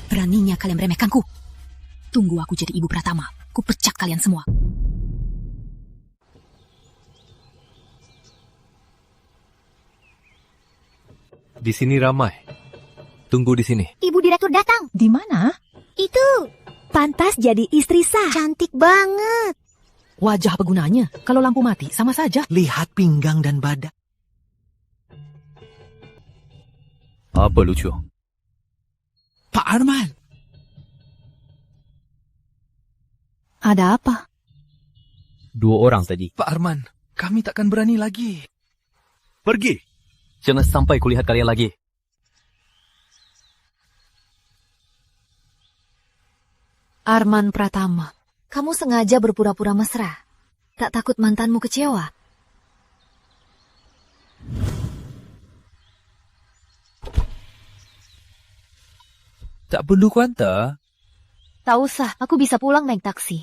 Beraninya kalian meremehkanku. Tunggu aku jadi ibu Pratama. Ku pecat kalian semua. Di sini ramai. Tunggu di sini. Ibu Direktur datang. Di mana? Itu. Pantas jadi istri sah. Cantik banget. Wajah apa gunanya? Kalau lampu mati, sama saja. Lihat pinggang dan badan. Apa lucu? Pak Arman. Ada apa? 2 orang tadi. Pak Arman, kami takkan berani lagi. Pergi. Jangan sampai kulihat kalian lagi. Arman Pratama, kamu sengaja berpura-pura mesra. Tak takut mantanmu kecewa? Tak perlu kuantar. Tak usah, aku bisa pulang naik taksi.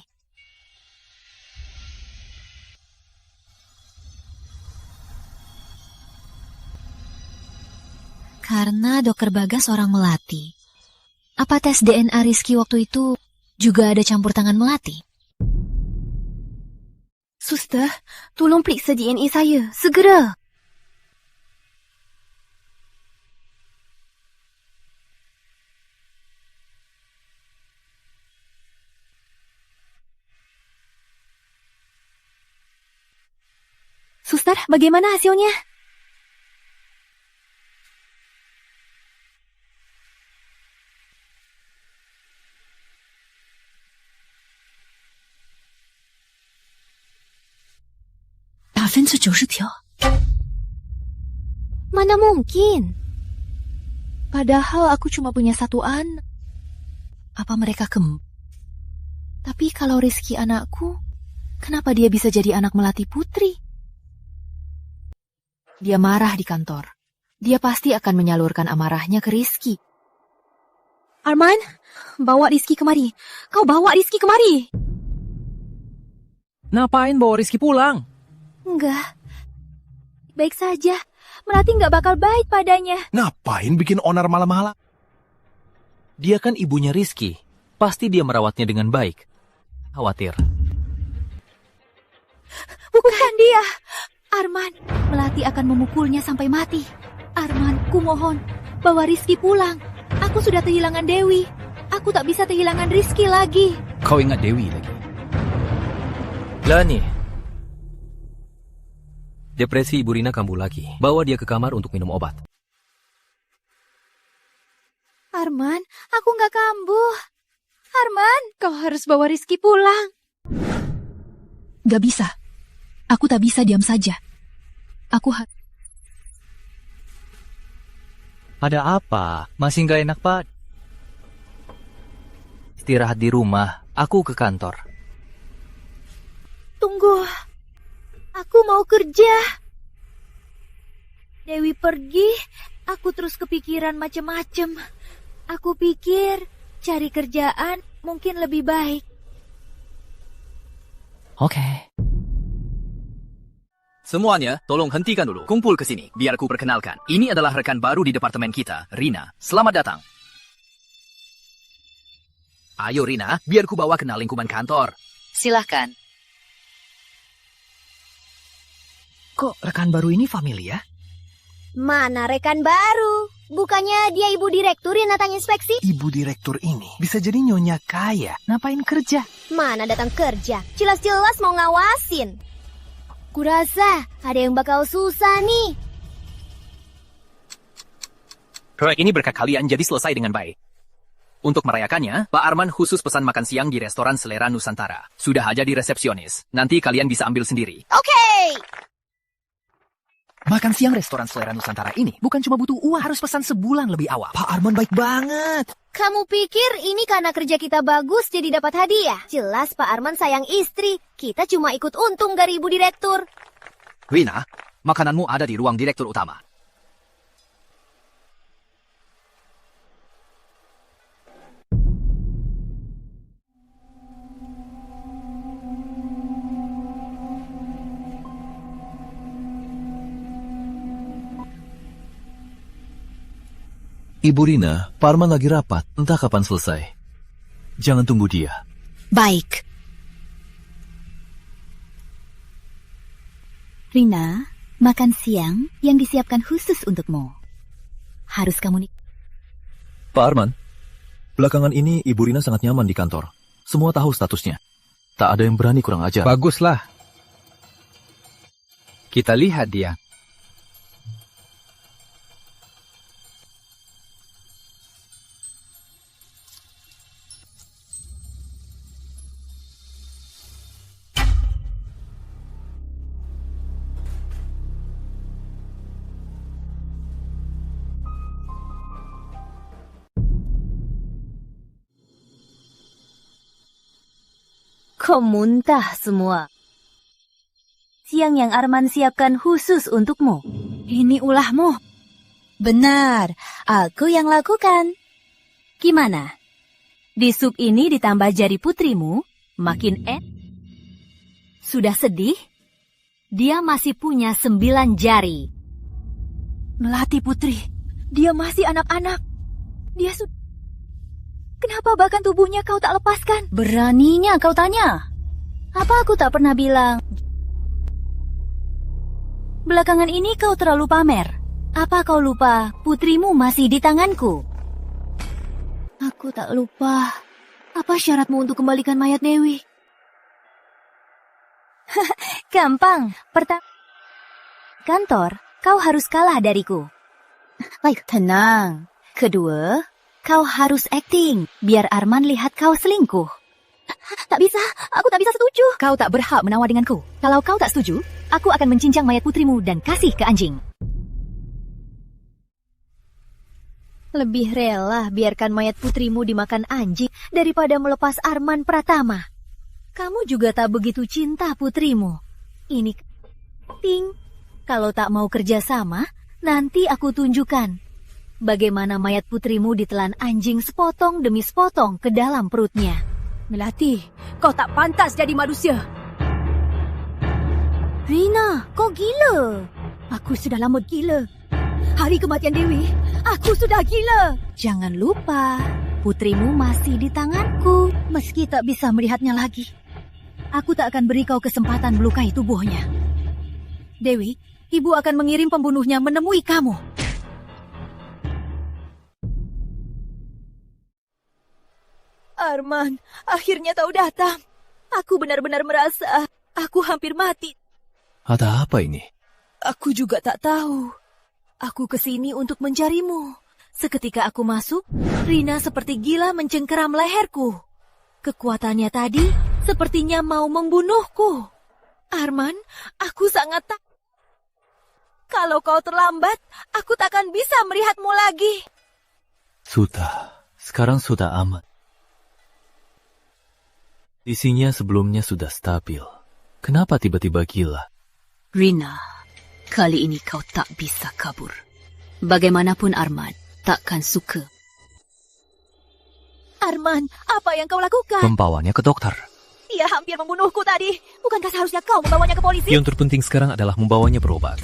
Karena Dokter Bagas orang Melati. Apa tes DNA Rizky waktu itu juga ada campur tangan Melati? Suster, tolong periksa DNA saya, segera. Suster, bagaimana hasilnya? Mana mungkin? Padahal aku cuma punya 1 anak. Apa mereka Tapi kalau Rizky anakku, kenapa dia bisa jadi anak Melati Putri? Dia marah di kantor. Dia pasti akan menyalurkan amarahnya ke Rizky. Arman, bawa Rizky kemari. Kau bawa Rizky kemari. Ngapain bawa Rizky pulang? Enggak. Baik saja. Melati nggak bakal baik padanya. Ngapain bikin onar malam-malam? Dia kan ibunya Rizky. Pasti dia merawatnya dengan baik. Khawatir. Bukan dia. Arman, Melati akan memukulnya sampai mati. Arman, kumohon, bawa Rizky pulang. Aku sudah kehilangan Dewi. Aku tak bisa kehilangan Rizky lagi. Kau ingat Dewi lagi? Lani. Depresi Ibu Rina kambuh lagi. Bawa dia ke kamar untuk minum obat. Arman, aku nggak kambuh. Arman, kau harus bawa Rizky pulang. Gak bisa. Aku tak bisa diam saja. Aku Ada apa? Masih nggak enak, Pak? Istirahat di rumah. Aku ke kantor. Tunggu. Aku mau kerja. Dewi pergi, aku terus kepikiran macem-macem. Aku pikir cari kerjaan mungkin lebih baik. Oke. Semuanya, tolong hentikan dulu. Kumpul ke sini, biar ku perkenalkan. Ini adalah rekan baru di departemen kita, Rina. Selamat datang. Ayo Rina, biar ku bawa kenal lingkungan kantor. Silahkan. Kok rekan baru ini familiar? Mana rekan baru? Bukannya dia Ibu Direktur yang datang inspeksi? Ibu Direktur ini bisa jadi nyonya kaya. Ngapain kerja? Mana datang kerja? Jelas-jelas mau ngawasin. Kurasa ada yang bakal susah nih. Proyek ini berkat kalian jadi selesai dengan baik. Untuk merayakannya, Pak Arman khusus pesan makan siang di restoran Selera Nusantara. Sudah aja di resepsionis. Nanti kalian bisa ambil sendiri. Oke. Makan siang restoran Selera Nusantara ini bukan cuma butuh uang, harus pesan sebulan lebih awal. Pak Arman baik banget. Kamu pikir ini karena kerja kita bagus jadi dapat hadiah? Jelas Pak Arman sayang istri. Kita cuma ikut untung dari Ibu Direktur. Rina, makananmu ada di ruang direktur utama. Ibu Rina, Pak Arman lagi rapat. Entah kapan selesai. Jangan tunggu dia. Baik. Rina, makan siang yang disiapkan khusus untukmu. Harus kamu Pak Arman, belakangan ini Ibu Rina sangat nyaman di kantor. Semua tahu statusnya. Tak ada yang berani kurang ajar. Baguslah. Kita lihat dia. Kau muntah semua. Siang yang Arman siapkan khusus untukmu. Ini ulahmu. Benar, aku yang lakukan. Gimana? Di sup ini ditambah jari putrimu, makin Sudah sedih? Dia masih punya 9 jari. Melati putri, dia masih anak-anak. Dia sudah... Kenapa bahkan tubuhnya kau tak lepaskan? Beraninya kau tanya. Apa aku tak pernah bilang? Belakangan ini kau terlalu pamer. Apa kau lupa putrimu masih di tanganku? Aku tak lupa. Apa syaratmu untuk kembalikan mayat Dewi? Gampang. Pertama, kantor, kau harus kalah dariku. Baik, tenang. Kedua, kau harus acting, biar Arman lihat kau selingkuh. Tak bisa, aku tak bisa setuju. Kau tak berhak menawar denganku. Kalau kau tak setuju, aku akan mencincang mayat putrimu dan kasih ke anjing. Lebih rela biarkan mayat putrimu dimakan anjing daripada melepas Arman Pratama. Kamu juga tak begitu cinta putrimu. Ini ting. Kalau tak mau kerjasama, nanti aku tunjukkan bagaimana mayat putrimu ditelan anjing sepotong demi sepotong ke dalam perutnya. Melati, kau tak pantas jadi manusia. Rina, kau gila. Aku sudah lama gila. Hari kematian Dewi, aku sudah gila. Jangan lupa, putrimu masih di tanganku. Meski tak bisa melihatnya lagi, aku tak akan beri kau kesempatan melukai tubuhnya. Dewi, ibu akan mengirim pembunuhnya menemui kamu. Arman, akhirnya kau datang. Aku benar-benar merasa aku hampir mati. Ada apa ini? Aku juga tak tahu. Aku kesini untuk mencarimu. Seketika aku masuk, Rina seperti gila mencengkeram leherku. Kekuatannya tadi sepertinya mau membunuhku. Arman, aku sangat Kalau kau terlambat, aku takkan bisa melihatmu lagi. Sekarang sudah aman. Isinya sebelumnya sudah stabil. Kenapa tiba-tiba gila? Rina, kali ini kau tak bisa kabur. Bagaimanapun Arman takkan suka. Arman, apa yang kau lakukan? Membawanya ke dokter. Dia hampir membunuhku tadi. Bukankah seharusnya kau membawanya ke polisi? Yang terpenting sekarang adalah membawanya berobat.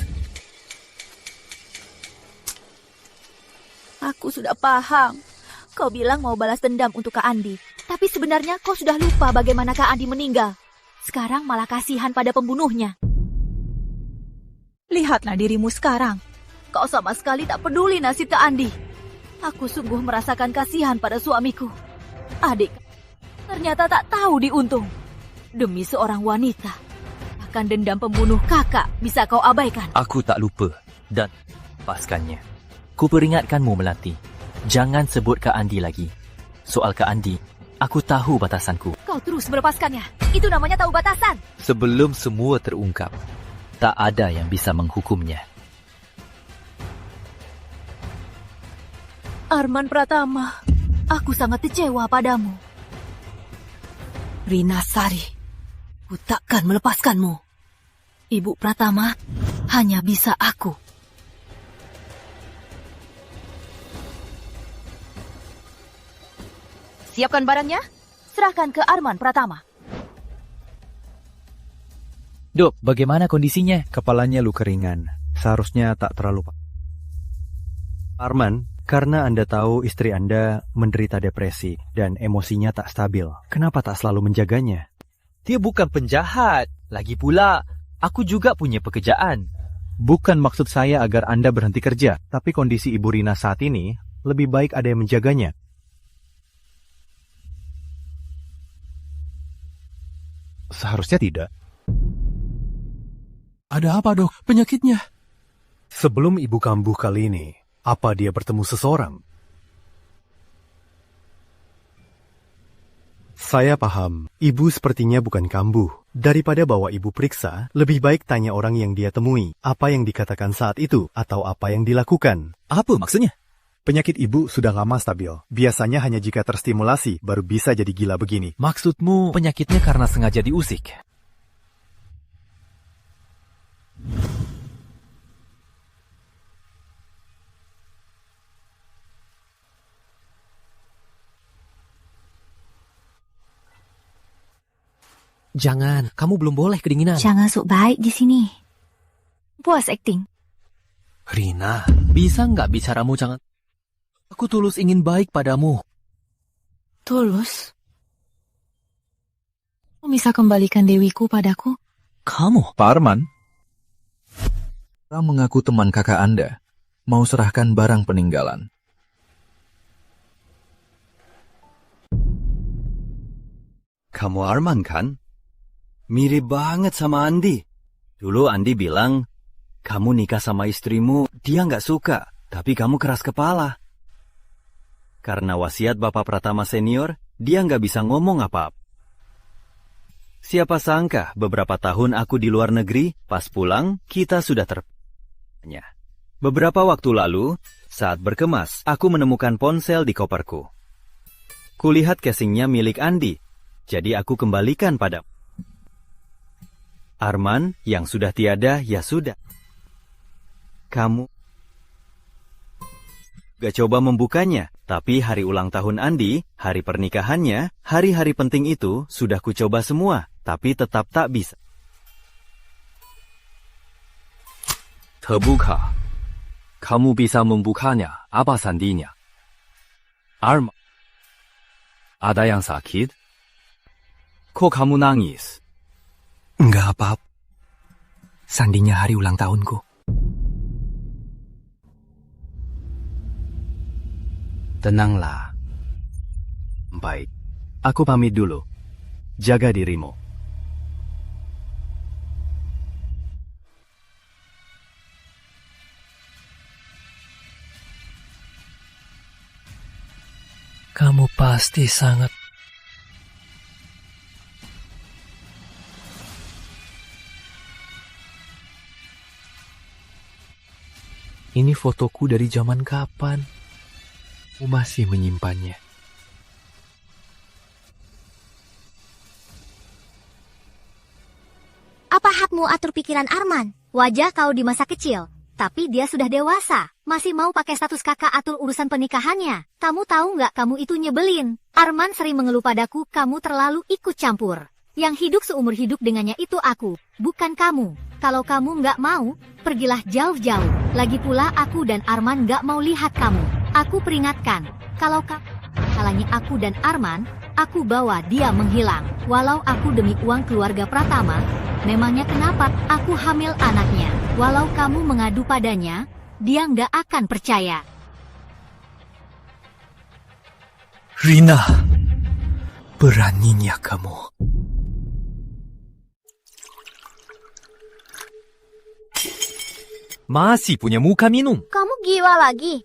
Aku sudah paham. Kau bilang mau balas dendam untuk Kak Andi. Tapi sebenarnya kau sudah lupa bagaimana Kak Andi meninggal. Sekarang malah kasihan pada pembunuhnya. Lihatlah dirimu sekarang. Kau sama sekali tak peduli nasib Kak Andi. Aku sungguh merasakan kasihan pada suamiku. Adik, ternyata tak tahu diuntung. Demi seorang wanita, bahkan dendam pembunuh kakak bisa kau abaikan. Aku tak lupa dan lepaskannya. Ku peringatkanmu, Melati. Jangan sebut Kak Andi lagi. Soal Kak Andi, aku tahu batasanku. Kau terus melepaskannya. Itu namanya tahu batasan. Sebelum semua terungkap, tak ada yang bisa menghukumnya. Arman Pratama, aku sangat kecewa padamu. Rina Sari, ku takkan melepaskanmu. Ibu Pratama hanya bisa aku. Siapkan barangnya, serahkan ke Arman Pratama. Dok, bagaimana kondisinya? Kepalanya luka ringan. Seharusnya tak terlalu... Arman, Karena Anda tahu istri Anda menderita depresi dan emosinya tak stabil. Kenapa tak selalu menjaganya? Dia bukan penjahat. Lagi pula, aku juga punya pekerjaan. Bukan maksud saya agar Anda berhenti kerja, tapi kondisi Ibu Rina saat ini lebih baik ada yang menjaganya. Seharusnya tidak. Ada apa, Dok? Penyakitnya? Sebelum ibu kambuh kali ini, apa dia bertemu seseorang? Saya paham, ibu sepertinya bukan kambuh. Daripada bawa ibu periksa, lebih baik tanya orang yang dia temui, apa yang dikatakan saat itu, atau apa yang dilakukan. Apa maksudnya? Penyakit ibu sudah lama stabil. Biasanya hanya jika terstimulasi, baru bisa jadi gila begini. Maksudmu penyakitnya karena sengaja diusik? Jangan, kamu belum boleh kedinginan. Jangan sok baik di sini. Puas acting. Rina, bisa nggak bicaramu jangan... Aku tulus ingin baik padamu. Tulus? Kamu bisa kembalikan Dewiku padaku? Kamu? Pak Arman? Orang mengaku teman kakak Anda, mau serahkan barang peninggalan. Kamu Arman kan? Mirip banget sama Andi. Dulu Andi bilang, kamu nikah sama istrimu, dia nggak suka, tapi kamu keras kepala. Karena wasiat Bapak Pratama Senior, dia nggak bisa ngomong apa-apa. Siapa sangka beberapa tahun aku di luar negeri, pas pulang, kita sudah terpanya. Beberapa waktu lalu, saat berkemas, aku menemukan ponsel di koperku. Kulihat casingnya milik Andi, jadi aku kembalikan padamu. Arman yang sudah tiada, ya sudah. Kamu gak coba membukanya, tapi hari ulang tahun Andi, hari pernikahannya, hari-hari penting itu sudah kucoba semua, tapi tetap tak bisa. Terbuka. Kamu bisa membukanya, apa sandinya? Arman, ada yang sakit? Kok kamu nangis? Enggak apa-apa. Sandinya hari ulang tahunku. Tenanglah. Baik, aku pamit dulu. Jaga dirimu. Kamu pasti sangat... Ini fotoku dari zaman kapan? Aku masih menyimpannya. Apa hakmu atur pikiran Arman? Wajah kau di masa kecil, tapi dia sudah dewasa. Masih mau pakai status kakak atur urusan pernikahannya. Kamu tahu nggak kamu itu nyebelin? Arman sering mengeluh padaku kamu terlalu ikut campur. Yang hidup seumur hidup dengannya itu aku, bukan kamu. Kalau kamu nggak mau, pergilah jauh-jauh. Lagi pula aku dan Arman nggak mau lihat kamu. Aku peringatkan, kalau kamu halangi aku dan Arman, aku bawa dia menghilang. Walau aku demi uang keluarga Pratama, memangnya kenapa aku hamil anaknya? Walau kamu mengadu padanya, dia nggak akan percaya. Rina, beraninya kamu. Masih punya muka minum. Kamu gila lagi.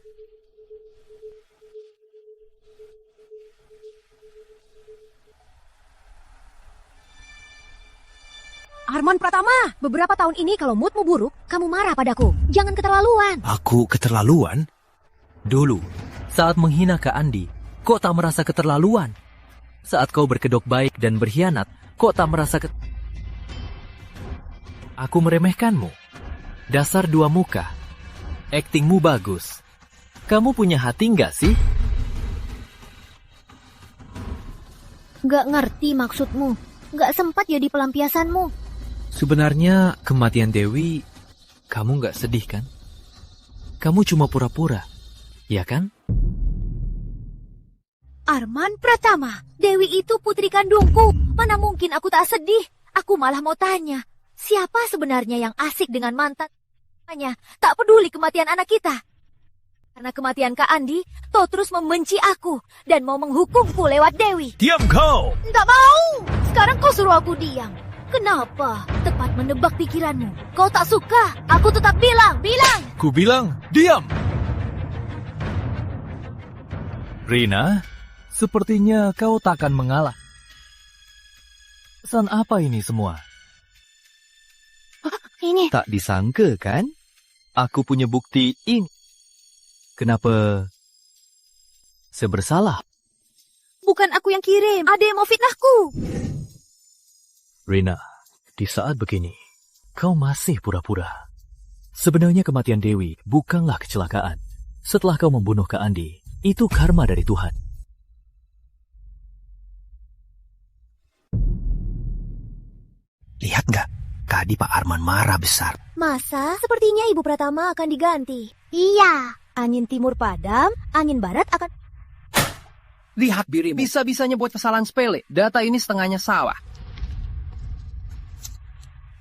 Arman Pratama, beberapa tahun ini kalau moodmu buruk, kamu marah padaku. Jangan keterlaluan. Aku keterlaluan? Dulu, saat menghina Kak Andi, kok tak merasa keterlaluan? Saat kau berkedok baik dan berkhianat, kok tak merasa Aku meremehkanmu. Dasar dua muka. Aktingmu bagus. Kamu punya hati nggak sih? Nggak ngerti maksudmu. Nggak sempat jadi pelampiasanmu. Sebenarnya kematian Dewi, kamu nggak sedih kan? Kamu cuma pura-pura. ya kan? Arman Pratama, Dewi itu putri kandungku. Mana mungkin aku tak sedih? Aku malah mau tanya, siapa sebenarnya yang asik dengan mantan? Tak peduli kematian anak kita. Karena kematian Kak Andi, Toh terus membenci aku dan mau menghukumku lewat Dewi. Diam kau! Tak mau! Sekarang kau suruh aku diam. Kenapa? Tepat menebak pikiranmu. Kau tak suka? Aku tetap bilang! Ku bilang, diam! Rina, sepertinya kau takkan mengalah. Pesan apa ini semua? Ini. Tak disangka kan? Aku punya bukti ini. Kenapa saya bersalah? Bukan aku yang kirim. Ada yang mau fitnahku. Rina, di saat begini, kau masih pura-pura. Sebenarnya kematian Dewi bukanlah kecelakaan. Setelah kau membunuh Kak Andi, itu karma dari Tuhan. Lihat nggak? Tadi Pak Arman marah besar. Masa sepertinya Ibu Pratama akan diganti? Iya. Angin timur padam, angin barat akan... Lihat dirimu. Bisa-bisanya buat kesalahan sepele. Data ini setengahnya salah.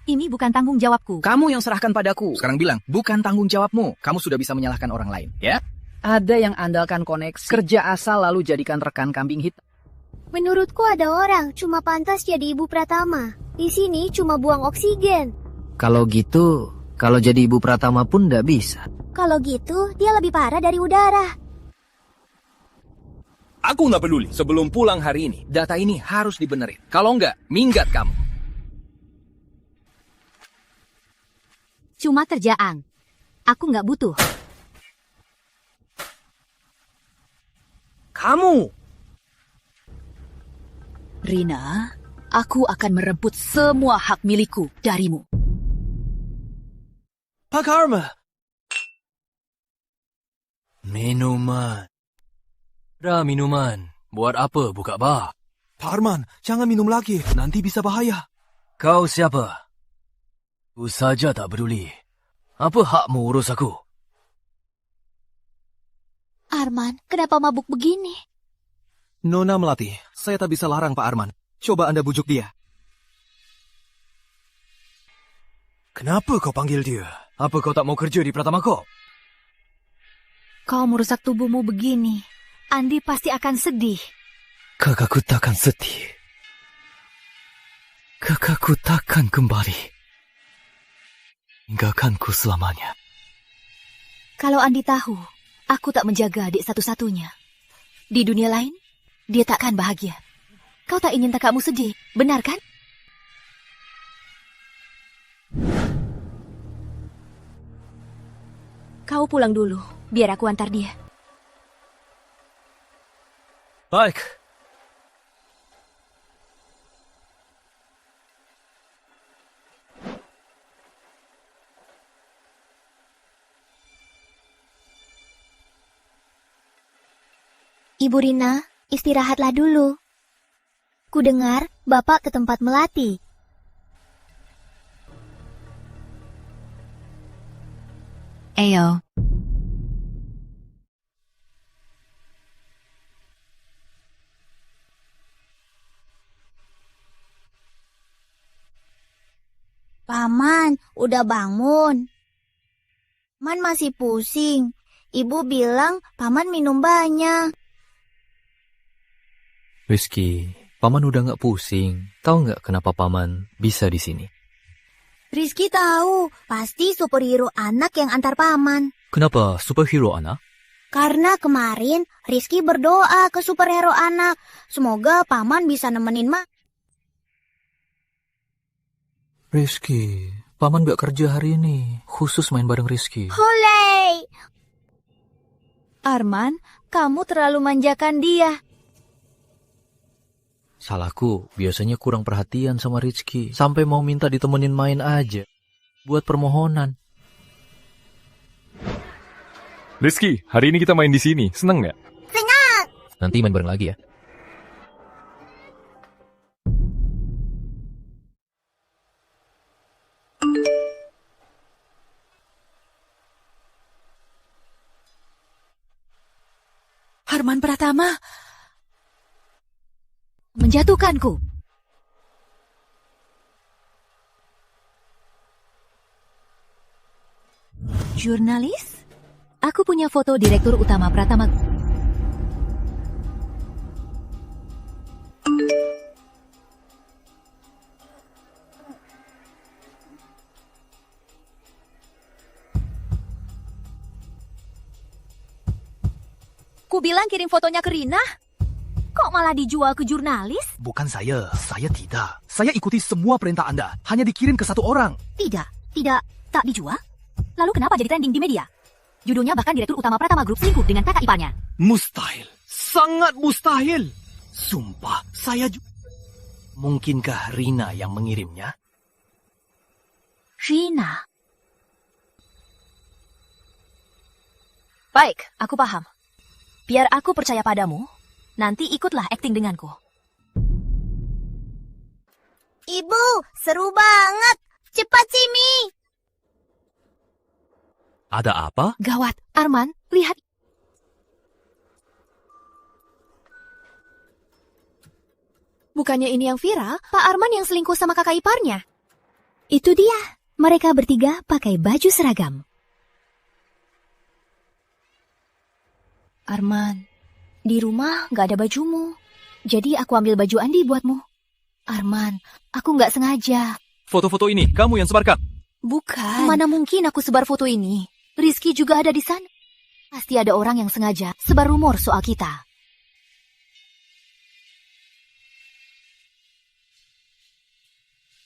Ini bukan tanggung jawabku. Kamu yang serahkan padaku. Sekarang bilang, bukan tanggung jawabmu. Kamu sudah bisa menyalahkan orang lain, ya? Ada yang andalkan koneksi, kerja asal lalu jadikan rekan kambing hitam. Menurutku ada orang cuma pantas jadi Ibu Pratama. Di sini cuma buang oksigen. Kalau gitu, kalau jadi Ibu Pratama pun nggak bisa. Kalau gitu, dia lebih parah dari udara. Aku nggak peduli. Sebelum pulang hari ini, data ini harus dibenerin. Kalau nggak, minggat kamu. Cuma kerjaan. Aku nggak butuh. Kamu! Rina, aku akan merebut semua hak milikku darimu. Pak Karma! Minuman. Minuman. Buat apa buka bar? Pak Arman, jangan minum lagi. Nanti bisa bahaya. Kau siapa? Ku saja tak peduli. Apa hakmu urus aku? Arman, kenapa mabuk begini? Nona Melati, saya tak bisa larang Pak Arman. Coba Anda bujuk dia. Kenapa kau panggil dia? Apa kau tak mau kerja di Pratama Corp? Kau merusak tubuhmu begini. Andi pasti akan sedih. Kakakku takkan sedih. Kakakku takkan kembali. Tinggalkanku selamanya. Kalau Andi tahu, aku tak menjaga adik satu-satunya. Di dunia lain, dia takkan bahagia. Kau tak ingin kakakmu sedih, benar kan? Kau pulang dulu, biar aku antar dia. Baik. Ibu Rina, istirahatlah dulu. Kudengar Bapak ke tempat Melati. Ayo. Paman, udah bangun. Man masih pusing. Ibu bilang Paman minum banyak. Rizky, Paman udah nggak pusing. Tahu nggak kenapa Paman bisa di sini? Rizky tahu, pasti superhero anak yang antar Paman. Kenapa superhero anak? Karena kemarin Rizky berdoa ke superhero anak. Semoga Paman bisa nemenin Rizky, Paman nggak kerja hari ini. Khusus main bareng Rizky. Holey! Arman, kamu terlalu manjakan dia. Salahku, biasanya kurang perhatian sama Rizky. Sampai mau minta ditemenin main aja. Buat permohonan. Rizky, hari ini kita main di sini. Seneng nggak? Senang! Nanti main bareng lagi ya. Arman Pratama menjatuhkanku. Jurnalis? Aku punya foto Direktur Utama Pratama. Ku bilang kirim fotonya ke Rina. Kok malah dijual ke jurnalis? Bukan saya tidak. Saya ikuti semua perintah Anda. Hanya dikirim ke satu orang. Tak dijual? Lalu kenapa jadi trending di media? Judulnya bahkan Direktur Utama Pratama Group selingkuh dengan kakak iparnya. Mustahil. Sangat mustahil. Sumpah, saya Mungkinkah Rina yang mengirimnya? Rina. Baik, aku paham. Biar aku percaya padamu, nanti ikutlah akting denganku. Ibu, seru banget. Cepat sini. Ada apa? Gawat, Arman, lihat. Bukannya ini yang viral, Pak Arman yang selingkuh sama kakak iparnya. Itu dia. Mereka bertiga pakai baju seragam. Arman, di rumah gak ada bajumu. Jadi aku ambil baju Andi buatmu. Arman, aku gak sengaja. Foto-foto ini kamu yang sebarkan? Bukan. Mana mungkin aku sebar foto ini? Rizky juga ada di sana. Pasti ada orang yang sengaja sebar rumor soal kita.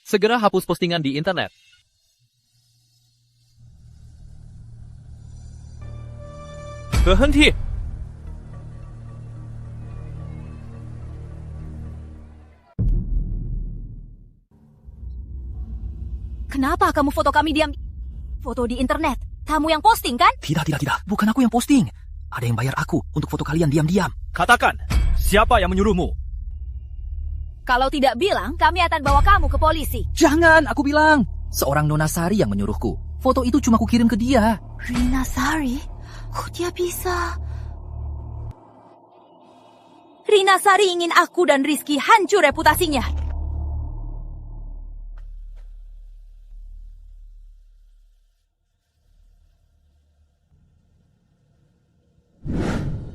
Segera hapus postingan di internet. Berhenti! Kenapa kamu foto kami diam? Foto di internet. Kamu yang posting, kan? Tidak. Bukan aku yang posting. Ada yang bayar aku untuk foto kalian diam-diam. Katakan, siapa yang menyuruhmu? Kalau tidak bilang, kami akan bawa kamu ke polisi. Jangan, aku bilang. Seorang Nona Sari yang menyuruhku. Foto itu cuma ku kirim ke dia. Rina Sari? Kok dia bisa? Rina Sari ingin aku dan Rizky hancur reputasinya.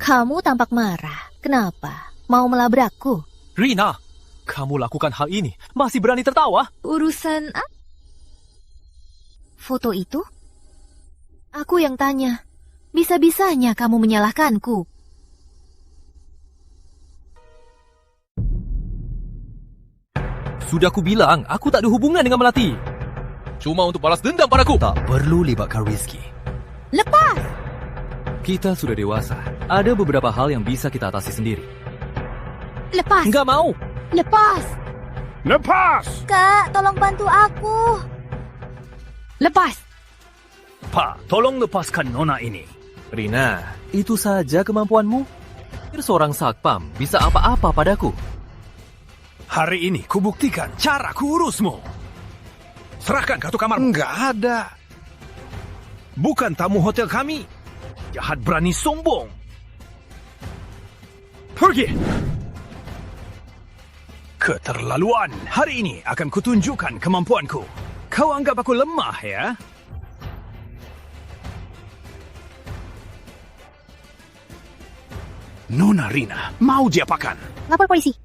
Kamu tampak marah. Kenapa? Mau melabrakku? Rina, kamu lakukan hal ini. Masih berani tertawa? Urusan apa? Foto itu? Aku yang tanya. Bisa-bisanya kamu menyalahkanku. Sudah ku bilang, aku tak ada hubungan dengan Melati. Cuma untuk balas dendam padaku. Tak perlu libatkan Rizky. Lepas! Kita sudah dewasa. Ada beberapa hal yang bisa kita atasi sendiri. Lepas! Nggak mau! Lepas! Lepas! Kak, tolong bantu aku. Lepas! Pak, tolong lepaskan Nona ini. Rina, itu saja kemampuanmu? Seorang satpam bisa apa-apa padaku. Hari ini kubuktikan cara kurusmu. Serahkan kartu kamar. Enggak ada. Bukan tamu hotel kami. Jahat berani sombong. Pergi. Keterlaluan. Hari ini akan kutunjukkan kemampuanku. Kau anggap aku lemah, ya? Nona Rina, mau diapakan? Lapor polisi.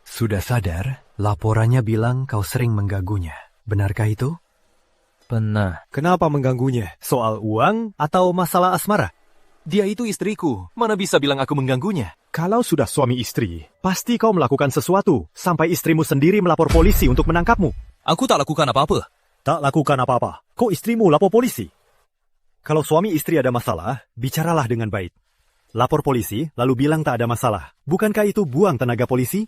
Sudah sadar, laporannya bilang kau sering mengganggunya. Benarkah itu? Benar. Kenapa mengganggunya? Soal uang atau masalah asmara? Dia itu istriku. Mana bisa bilang aku mengganggunya? Kalau sudah suami istri, pasti kau melakukan sesuatu sampai istrimu sendiri melapor polisi untuk menangkapmu. Aku tak lakukan apa-apa. Tak lakukan apa-apa. Kok istrimu lapor polisi? Kalau suami istri ada masalah, bicaralah dengan baik. Lapor polisi, lalu bilang tak ada masalah. Bukankah itu buang tenaga polisi?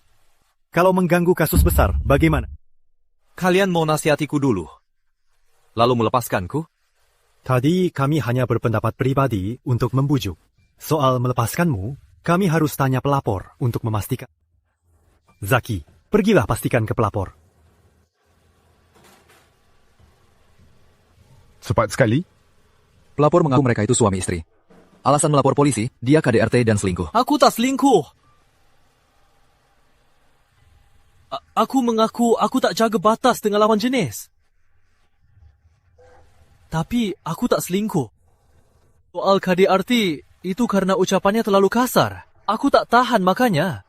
Kalau mengganggu kasus besar, bagaimana? Kalian mau nasihatiku dulu, lalu melepaskanku? Tadi kami hanya berpendapat pribadi untuk membujuk. Soal melepaskanmu, kami harus tanya pelapor untuk memastikan. Zaki, pergilah pastikan ke pelapor. Cepat sekali. Pelapor mengaku mereka itu suami istri. Alasan melapor polisi, dia KDRT dan selingkuh. Aku tak selingkuh. Aku mengaku aku tak jaga batas dengan lawan jenis. Tapi aku tak selingkuh. Soal KDRT itu karena ucapannya terlalu kasar. Aku tak tahan makanya.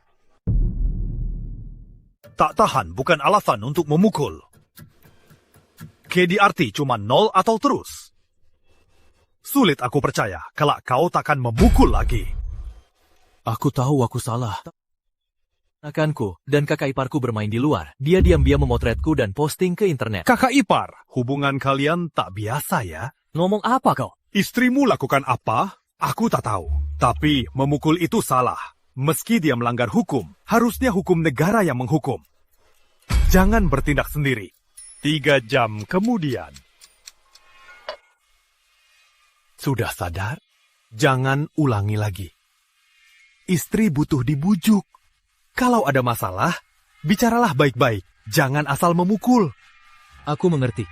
Tak tahan bukan alasan untuk memukul. KDRT cuma 0 atau terus. Sulit aku percaya kalau kau takkan memukul lagi. Aku tahu aku salah. Ponakanku dan kakak iparku bermain di luar. Dia diam-diam memotretku dan posting ke internet. Kakak ipar, hubungan kalian tak biasa ya? Ngomong apa kau? Istrimu lakukan apa? Aku tak tahu. Tapi memukul itu salah. Meski dia melanggar hukum, harusnya hukum negara yang menghukum. Jangan bertindak sendiri. 3 jam kemudian. Sudah sadar? Jangan ulangi lagi. Istri butuh dibujuk. Kalau ada masalah, bicaralah baik-baik. Jangan asal memukul. Aku mengerti.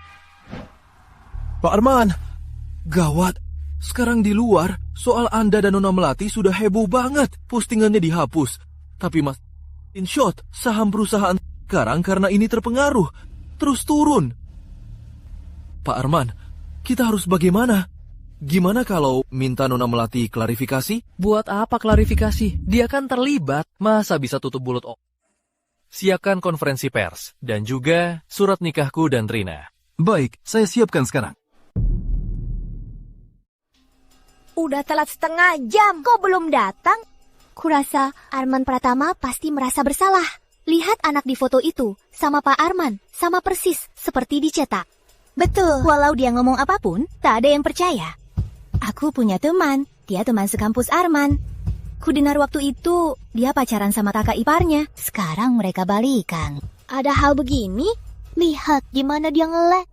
Pak Arman, gawat. Sekarang di luar, soal Anda dan Nona Melati sudah heboh banget. Postingannya dihapus. Tapi Mas, in short, saham perusahaan sekarang karena ini terpengaruh. Terus turun. Pak Arman, kita harus bagaimana? Gimana kalau minta Nona Melati klarifikasi? Buat apa klarifikasi? Dia kan terlibat. Masa bisa tutup mulut? Siapkan konferensi pers. Dan juga surat nikahku dan Rina. Baik, saya siapkan sekarang. Udah telat setengah jam, kok belum datang? Kurasa Arman Pratama pasti merasa bersalah. Lihat anak di foto itu, sama Pak Arman, sama persis, seperti dicetak. Betul, walau dia ngomong apapun, tak ada yang percaya. Aku punya teman, dia teman sekampus Arman. Kudengar waktu itu, dia pacaran sama kakak iparnya. Sekarang mereka balikan. Ada hal begini? Lihat gimana dia ngelek.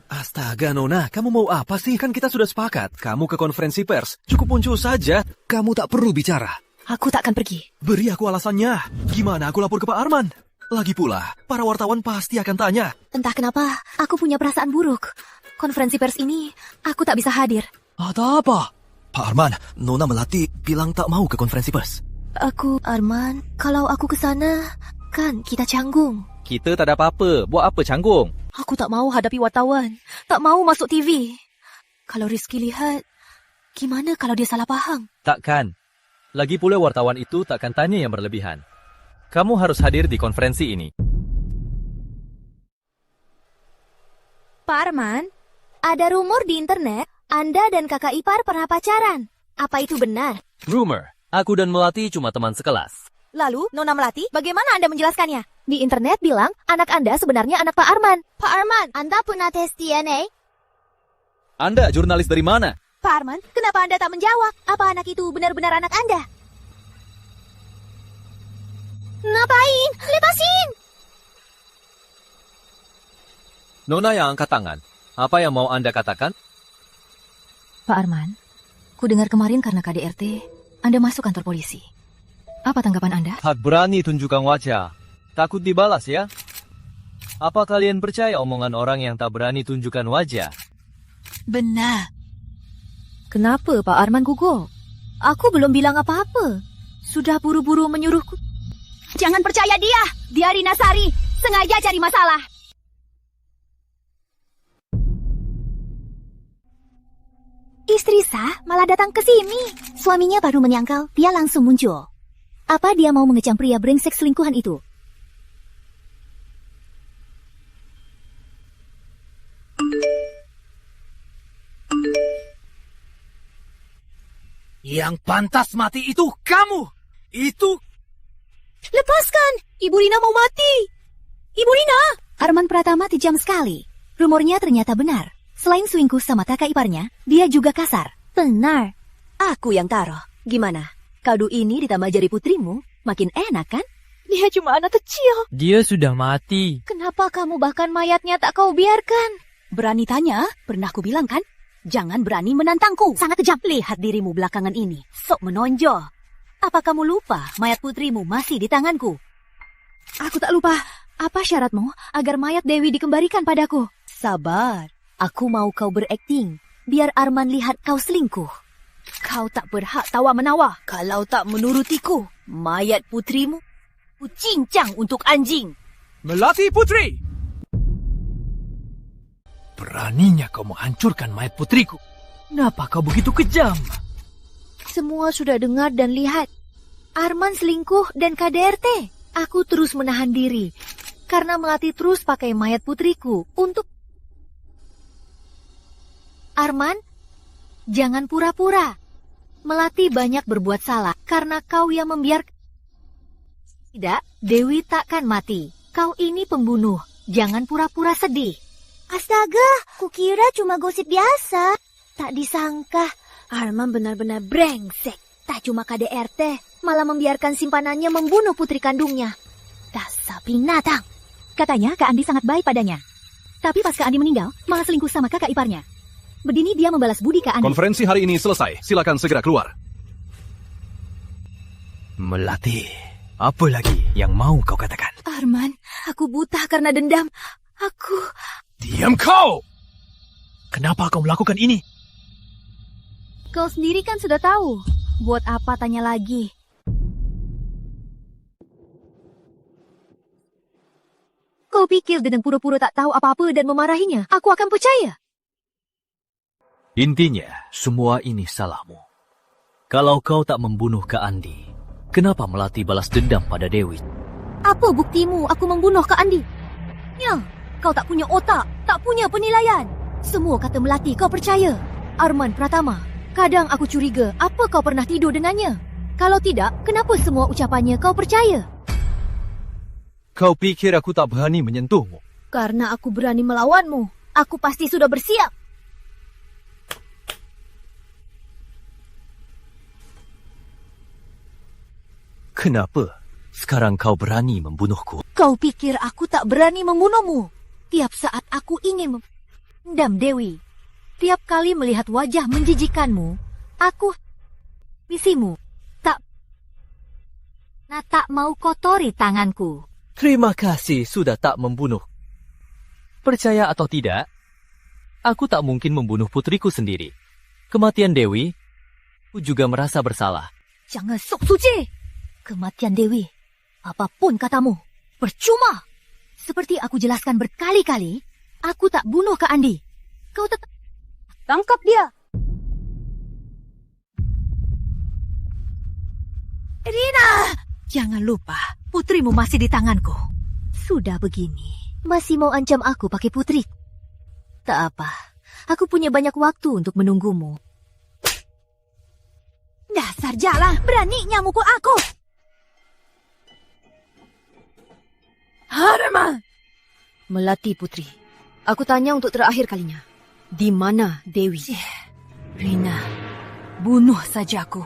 Astaga Nona, kamu mau apa sih? Kan kita sudah sepakat. Kamu ke konferensi pers. Cukup muncul saja. Kamu tak perlu bicara. Aku tak akan pergi. Beri aku alasannya. Gimana aku lapor ke Pak Arman? Lagi pula, para wartawan pasti akan tanya. Entah kenapa, aku punya perasaan buruk. Konferensi pers ini, aku tak bisa hadir. Ada apa? Pak Arman, Nona Melati bilang tak mau ke konferensi pers. Arman, kalau aku ke sana, kan kita canggung. Kita tak ada apa-apa. Buat apa canggung? Aku tak mau hadapi wartawan. Tak mau masuk TV. Kalau Rizky lihat, gimana kalau dia salah paham? Takkan. Lagi pula wartawan itu takkan tanya yang berlebihan. Kamu harus hadir di konferensi ini. Pak Arman, ada rumor di internet, Anda dan kakak ipar pernah pacaran. Apa itu benar? Rumor. Aku dan Melati cuma teman sekelas. Lalu, Nona Melati, bagaimana Anda menjelaskannya? Di internet bilang, anak Anda sebenarnya anak Pak Arman. Pak Arman, Anda pernah tes DNA? Anda jurnalis dari mana? Pak Arman, kenapa Anda tak menjawab? Apa anak itu benar-benar anak Anda? Ngapain? Lepasin! Nona yang angkat tangan. Apa yang mau Anda katakan? Pak Arman, ku dengar kemarin karena KDRT, Anda masuk kantor polisi. Apa tanggapan Anda? Tak berani tunjukkan wajah. Takut dibalas ya? Apa kalian percaya omongan orang yang tak berani tunjukkan wajah? Benar. Kenapa Pak Arman gugup? Aku belum bilang apa-apa. Sudah buru-buru menyuruhku. Jangan percaya dia! Dia Rina Sari, sengaja cari masalah. Istri sah malah datang ke sini. Suaminya baru menyangkal, dia langsung muncul. Apa dia mau mengecam pria brengsek selingkuhan itu? Yang pantas mati itu kamu! Itu... Lepaskan! Ibu Rina mau mati! Ibu Rina! Arman Pratama kejam sekali. Rumornya ternyata benar. Selain selingkuh sama kakak iparnya, dia juga kasar. Benar. Aku yang taruh. Gimana? Kado ini ditambah jari putrimu, makin enak kan? Dia cuma anak kecil. Dia sudah mati. Kenapa kamu bahkan mayatnya tak kau biarkan? Berani tanya? Pernah ku bilang kan? Jangan berani menantangku. Sangat kejam. Lihat dirimu belakangan ini. Sok menonjol. Apa kamu lupa mayat putrimu masih di tanganku? Aku tak lupa. Apa syaratmu agar mayat Dewi dikembalikan padaku? Sabar. Aku mau kau berakting. biar Arman lihat kau selingkuh. Kau tak berhak tawar-menawar. Kalau tak menurutiku, mayat putrimu ku cincang untuk anjing. Melati Putri! Beraninya kau menghancurkan mayat putriku. Kenapa kau begitu kejam? Semua sudah dengar dan lihat. Arman selingkuh dan KDRT. Aku terus menahan diri karena Melati terus pakai mayat putriku untuk... Arman, jangan pura-pura. Melati banyak berbuat salah karena kau yang membiarkan... Tidak, Dewi takkan mati. Kau ini pembunuh. Jangan pura-pura sedih. Astaga, kukira cuma gosip biasa. Tak disangka, Arman benar-benar brengsek. Tak cuma KDRT, malah membiarkan simpanannya membunuh putri kandungnya. Dasar binatang. Katanya Kak Andi sangat baik padanya. Tapi pas Kak Andi meninggal, malah selingkuh sama kakak iparnya. Begini dia membalas budi Kak Andi. Konferensi hari ini selesai. Silakan segera keluar. Melati, apa lagi yang mau kau katakan? Arman, aku buta karena dendam. Aku... Diam kau! Kenapa kau melakukan ini? Kau sendiri kan sudah tahu. Buat apa tanya lagi? Kau pikir dengan pura-pura tak tahu apa-apa dan memarahinya, aku akan percaya? Intinya, semua ini salahmu. Kalau kau tak membunuh Kak Andi, kenapa Melati balas dendam pada Dewi? Apa buktimu aku membunuh Kak Andi? Ya, kau tak punya otak, tak punya penilaian. Semua kata Melati kau percaya. Arman Pratama, kadang aku curiga apa kau pernah tidur dengannya. Kalau tidak, kenapa semua ucapannya kau percaya? Kau pikir aku tak berani menyentuhmu? Karena aku berani melawanmu. Aku pasti sudah bersiap. Kenapa sekarang kau berani membunuhku? Kau pikir aku tak berani membunuhmu? Tiap saat aku ingin mendam Dewi. Tiap kali melihat wajah menjijikanmu, aku misimu. Tak mau kotori tanganku. Terima kasih sudah tak membunuh. Percaya atau tidak, aku tak mungkin membunuh putriku sendiri. Kematian Dewi, aku juga merasa bersalah. Jangan sok suci. Kematian Dewi, apapun katamu, percuma. Seperti aku jelaskan berkali-kali, aku tak bunuh Kak Andi. Kau tetap... Tangkap dia. Rina! Jangan lupa, putrimu masih di tanganku. Sudah begini, masih mau ancam aku pakai putri? Tak apa, aku punya banyak waktu untuk menunggumu. Dasar jalan, beraninya mukul aku! Arman! Melati Putri, aku tanya untuk terakhir kalinya. Di mana Dewi? Rina, bunuh saja aku.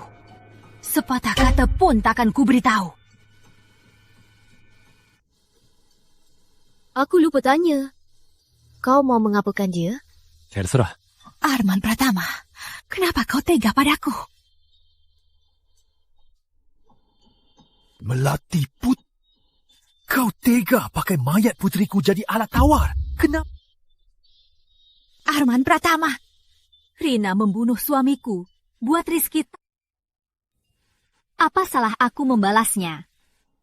Sepatah kata pun takkan ku beritahu. Aku lupa tanya. Kau mau mengapakan dia? Terserah. Arman Pratama, kenapa kau tega padaku? Melati Put, kau tega pakai mayat putriku jadi alat tawar. Kenapa? Arman Pratama, Rina membunuh suamiku buat Rizky. Apa salah aku membalasnya?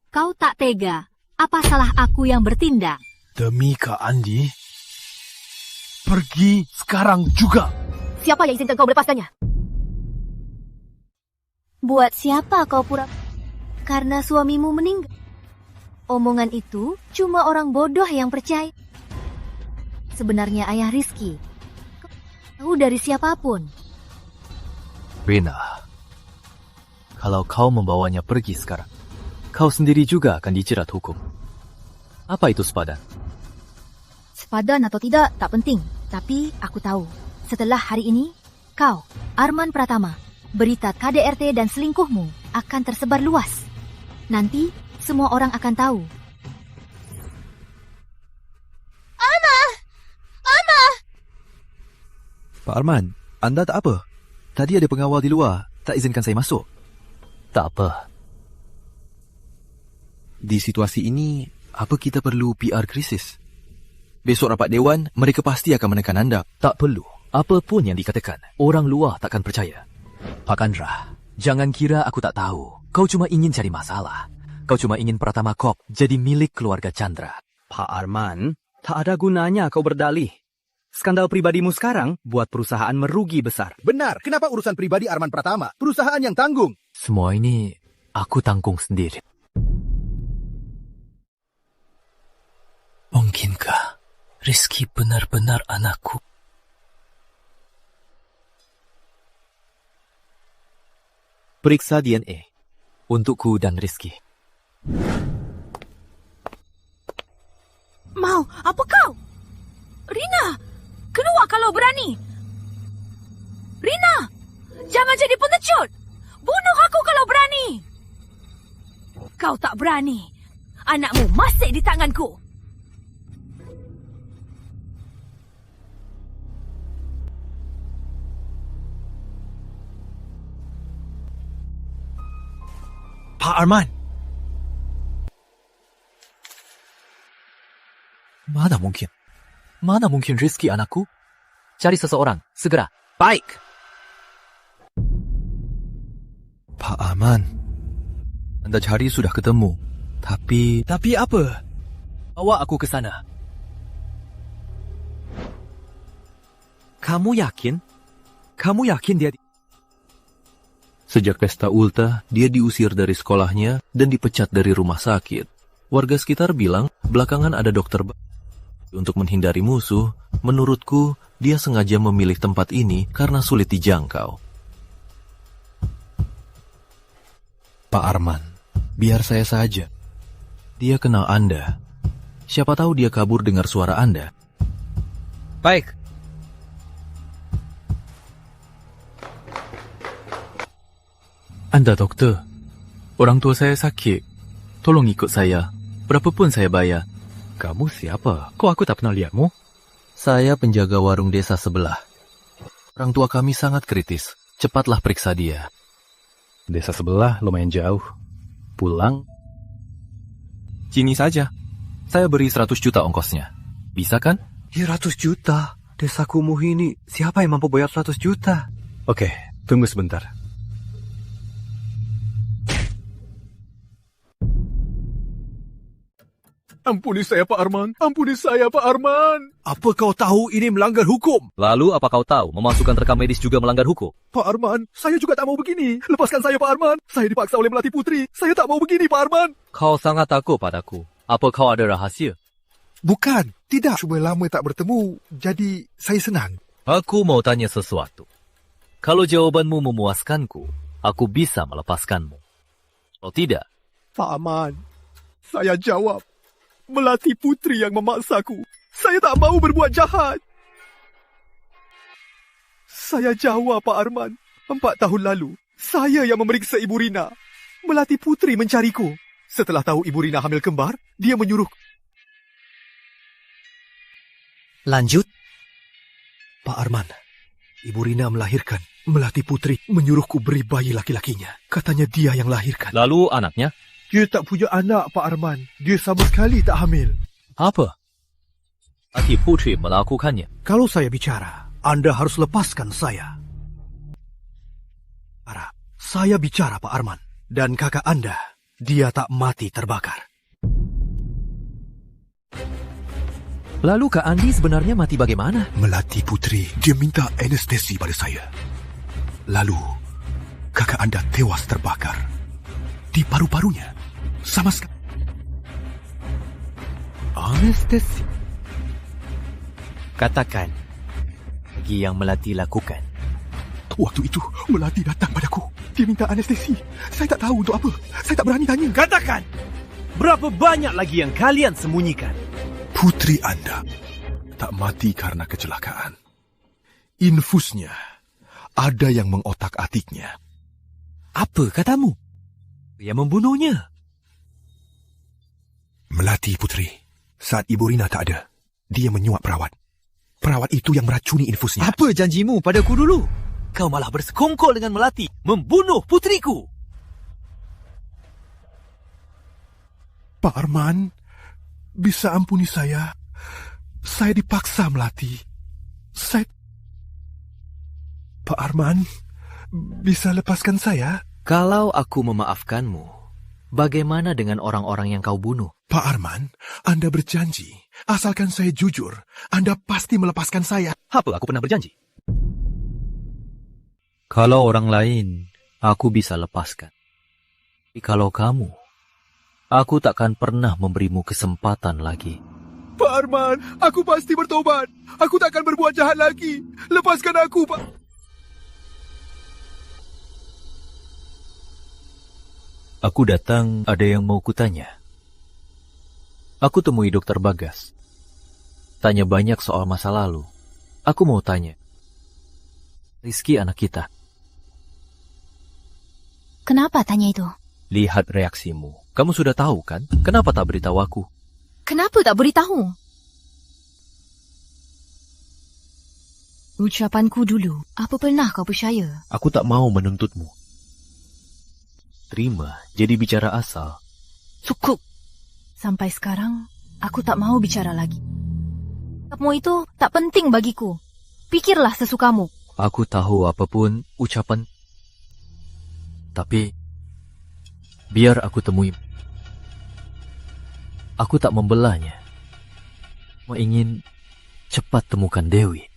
Kau tak tega. Apa salah aku yang bertindak? Demi Kak Andi, pergi sekarang juga. Siapa yang izinkan kau melepaskannya? Buat siapa kau pura? Karena suamimu meninggal. Omongan itu cuma orang bodoh yang percaya. Sebenarnya ayah Rizky tahu dari siapapun. Rina, kalau kau membawanya pergi sekarang, kau sendiri juga akan dijerat hukum. Apa itu sepadan? Sepadan atau tidak, tak penting. Tapi aku tahu, setelah hari ini, kau, Arman Pratama, berita KDRT dan selingkuhmu akan tersebar luas. Nanti, semua orang akan tahu. Ama! Ama! Pak Arman, Anda tak apa? Tadi ada pengawal di luar, tak izinkan saya masuk. Tak apa. Di situasi ini, apa kita perlu PR krisis? Besok rapat dewan, mereka pasti akan menekan anda. Tak perlu. Apapun yang dikatakan, orang luar takkan percaya. Pak Andra, jangan kira aku tak tahu. Kau cuma ingin cari masalah. Kau cuma ingin Pratama Corp jadi milik keluarga Chandra. Pak Arman, tak ada gunanya kau berdalih. Skandal pribadimu sekarang buat perusahaan merugi besar. Benar, kenapa urusan pribadi Arman Pratama? Perusahaan yang tanggung. Semua ini aku tanggung sendiri. Mungkinkah Rizky benar-benar anakku? Periksa DNA untukku dan Rizky. Mau, apa kau? Rina, keluar kalau berani. Rina, jangan jadi pengecut. Bunuh aku kalau berani. Kau tak berani. Anakmu masih di tanganku. Pak Arman. Mana mungkin? Mana mungkin Rizky anakku? Cari seseorang, segera. Baik. Pak Arman, Anda cari sudah ketemu. Tapi apa? Bawa aku ke sana. Kamu yakin? Kamu yakin dia... Sejak pesta ultah, dia diusir dari sekolahnya dan dipecat dari rumah sakit. Warga sekitar bilang, belakangan ada dokter untuk menghindari musuh. Menurutku, dia sengaja memilih tempat ini karena sulit dijangkau. Pak Arman, biar saya saja. Dia kenal Anda. Siapa tahu dia kabur dengar suara Anda. Baik. Anda dokter. Orang tua saya sakit. Tolong ikut saya. Berapapun saya bayar. Kamu siapa? Kok aku tak pernah lihatmu? Saya penjaga warung desa sebelah. Orang tua kami sangat kritis. Cepatlah periksa dia. Desa sebelah lumayan jauh. Pulang? Sini saja. Saya beri 100 juta ongkosnya. Bisa kan? 100 juta? Desa kumuh ini, siapa yang mampu bayar 100 juta? Oke, tunggu sebentar. Ampuni saya, Pak Arman. Ampuni saya, Pak Arman. Apa kau tahu ini melanggar hukum? Lalu apa kau tahu memasukkan rekam medis juga melanggar hukum? Pak Arman, saya juga tak mau begini. Lepaskan saya, Pak Arman. Saya dipaksa oleh Melati Putri. Saya tak mau begini, Pak Arman. Kau sangat takut padaku. Apa kau ada rahasia? Bukan, tidak. Cuma lama tak bertemu, jadi saya senang. Aku mau tanya sesuatu. Kalau jawabanmu memuaskanku, aku bisa melepaskanmu. Kalau tidak... Pak Arman, saya jawab. Melati Putri yang memaksaku. Saya tak mau berbuat jahat. Saya jawab, Pak Arman. 4 tahun lalu, saya yang memeriksa Ibu Rina. Melati Putri mencariku. Setelah tahu Ibu Rina hamil kembar, dia menyuruh... Lanjut. Pak Arman, Ibu Rina melahirkan. Melati Putri menyuruhku beri bayi laki-lakinya. Katanya dia yang lahirkan. Lalu anaknya? Dia tak punya anak, Pak Arman. Dia sama sekali tak hamil. Apa? Melati Putri melakukannya. Kalau saya bicara, Anda harus lepaskan saya. Saya bicara, Pak Arman. Dan kakak Anda, dia tak mati terbakar. Lalu Kak Andi sebenarnya mati bagaimana? Melati Putri, dia minta anestesi pada saya. Lalu, kakak Anda tewas terbakar. Di paru-parunya. Sama sekali. Anestesi? Katakan, bagi yang Melati lakukan. Waktu itu, Melati datang padaku. Dia minta anestesi. Saya tak tahu untuk apa. Saya tak berani tanya. Katakan, berapa banyak lagi yang kalian sembunyikan? Putri Anda tak mati karena kecelakaan. Infusnya, ada yang mengotak-atiknya. Apa katamu? Yang membunuhnya? Melati Putri, saat Ibu Rina tak ada, dia menyuap perawat. Perawat itu yang meracuni infusnya. Apa janjimu padaku dulu? Kau malah bersekongkol dengan Melati, membunuh putriku. Pak Arman, bisa ampuni saya. Saya dipaksa Melati. Pak Arman, bisa lepaskan saya? Kalau aku memaafkanmu, bagaimana dengan orang-orang yang kau bunuh? Pak Arman, Anda berjanji, asalkan saya jujur, Anda pasti melepaskan saya. Apa aku pernah berjanji? Kalau orang lain, aku bisa lepaskan. Tapi kalau kamu, aku takkan pernah memberimu kesempatan lagi. Pak Arman, aku pasti bertobat. Aku takkan berbuat jahat lagi. Lepaskan aku, Pak. Aku datang, ada yang mau kutanya. Aku temui Dokter Bagas. Tanya banyak soal masa lalu. Aku mau tanya. Rizky anak kita. Kenapa tanya itu? Lihat reaksimu. Kamu sudah tahu kan? Kenapa tak beritahu aku? Kenapa tak beritahu? Ucapanku dulu, apa pernah kau percaya? Aku tak mau menuntutmu. Terima, jadi bicara asal. Cukup. Sampai sekarang, aku tak mau bicara lagi. Ucapmu itu tak penting bagiku. Pikirlah sesukamu. Aku tahu apapun ucapan. Tapi, biar aku temui. Aku tak membelanya. Mau ingin cepat temukan Dewi.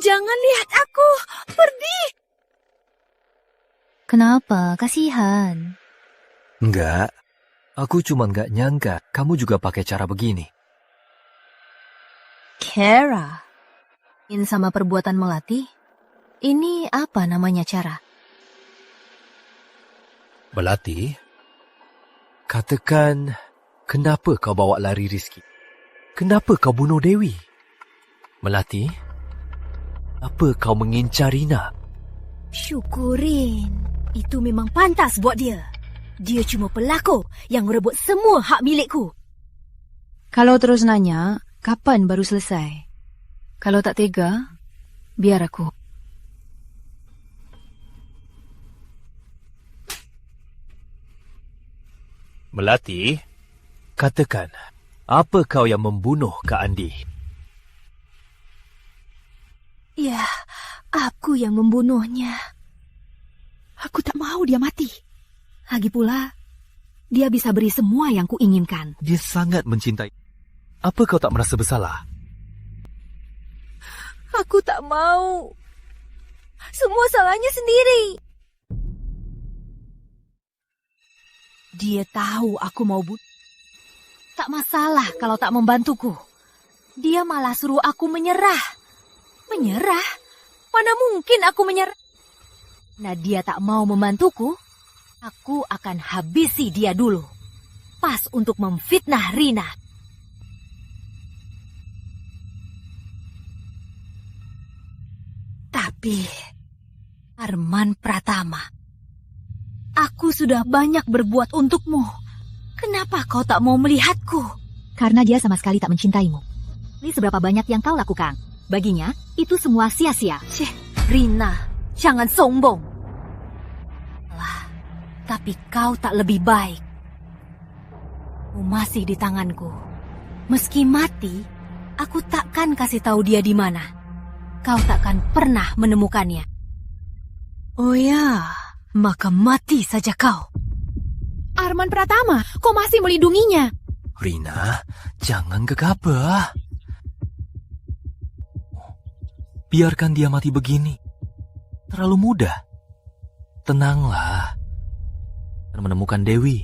Jangan lihat aku. Pergi. Kenapa? Kasihan. Enggak. Aku cuma nggak nyangka kamu juga pakai cara begini. Kara. In sama perbuatan melati? Ini apa namanya cara? Melati? Katakan, kenapa kau bawa lari Rizky? Kenapa kau bunuh Dewi? Melati? Apa kau mengincar Rina? Syukurin. Itu memang pantas buat dia. Dia cuma pelakor yang merebut semua hak milikku. Kalau terus nanya, kapan baru selesai? Kalau tak tega, biar aku. Melati, katakan, apa kau yang membunuh Kak Andi? Ya, aku yang membunuhnya. Aku tak mau dia mati. Lagi pula, dia bisa beri semua yang kuinginkan. Dia sangat mencintai. Apa kau tak merasa bersalah? Aku tak mau. Semua salahnya sendiri. Dia tahu aku mau Tak masalah kalau tak membantuku. Dia malah suruh aku menyerah. Menyerah? Mana mungkin aku menyerah? Nah, dia tak mau membantuku. Aku akan habisi dia dulu. Pas untuk memfitnah Rina. Tapi, Arman Pratama, aku sudah banyak berbuat untukmu. Kenapa kau tak mau melihatku? Karena dia sama sekali tak mencintaimu. Ini seberapa banyak yang kau lakukan. Baginya, itu semua sia-sia. Rina, jangan sombong. Tapi kau tak lebih baik. Kau masih di tanganku. Meski mati, aku takkan kasih tahu dia di mana. Kau takkan pernah menemukannya. Oh ya, maka mati saja kau. Arman Pratama, kau masih melindunginya. Rina, jangan gegabah. Biarkan dia mati begini. Terlalu mudah. Tenanglah. Menemukan Dewi.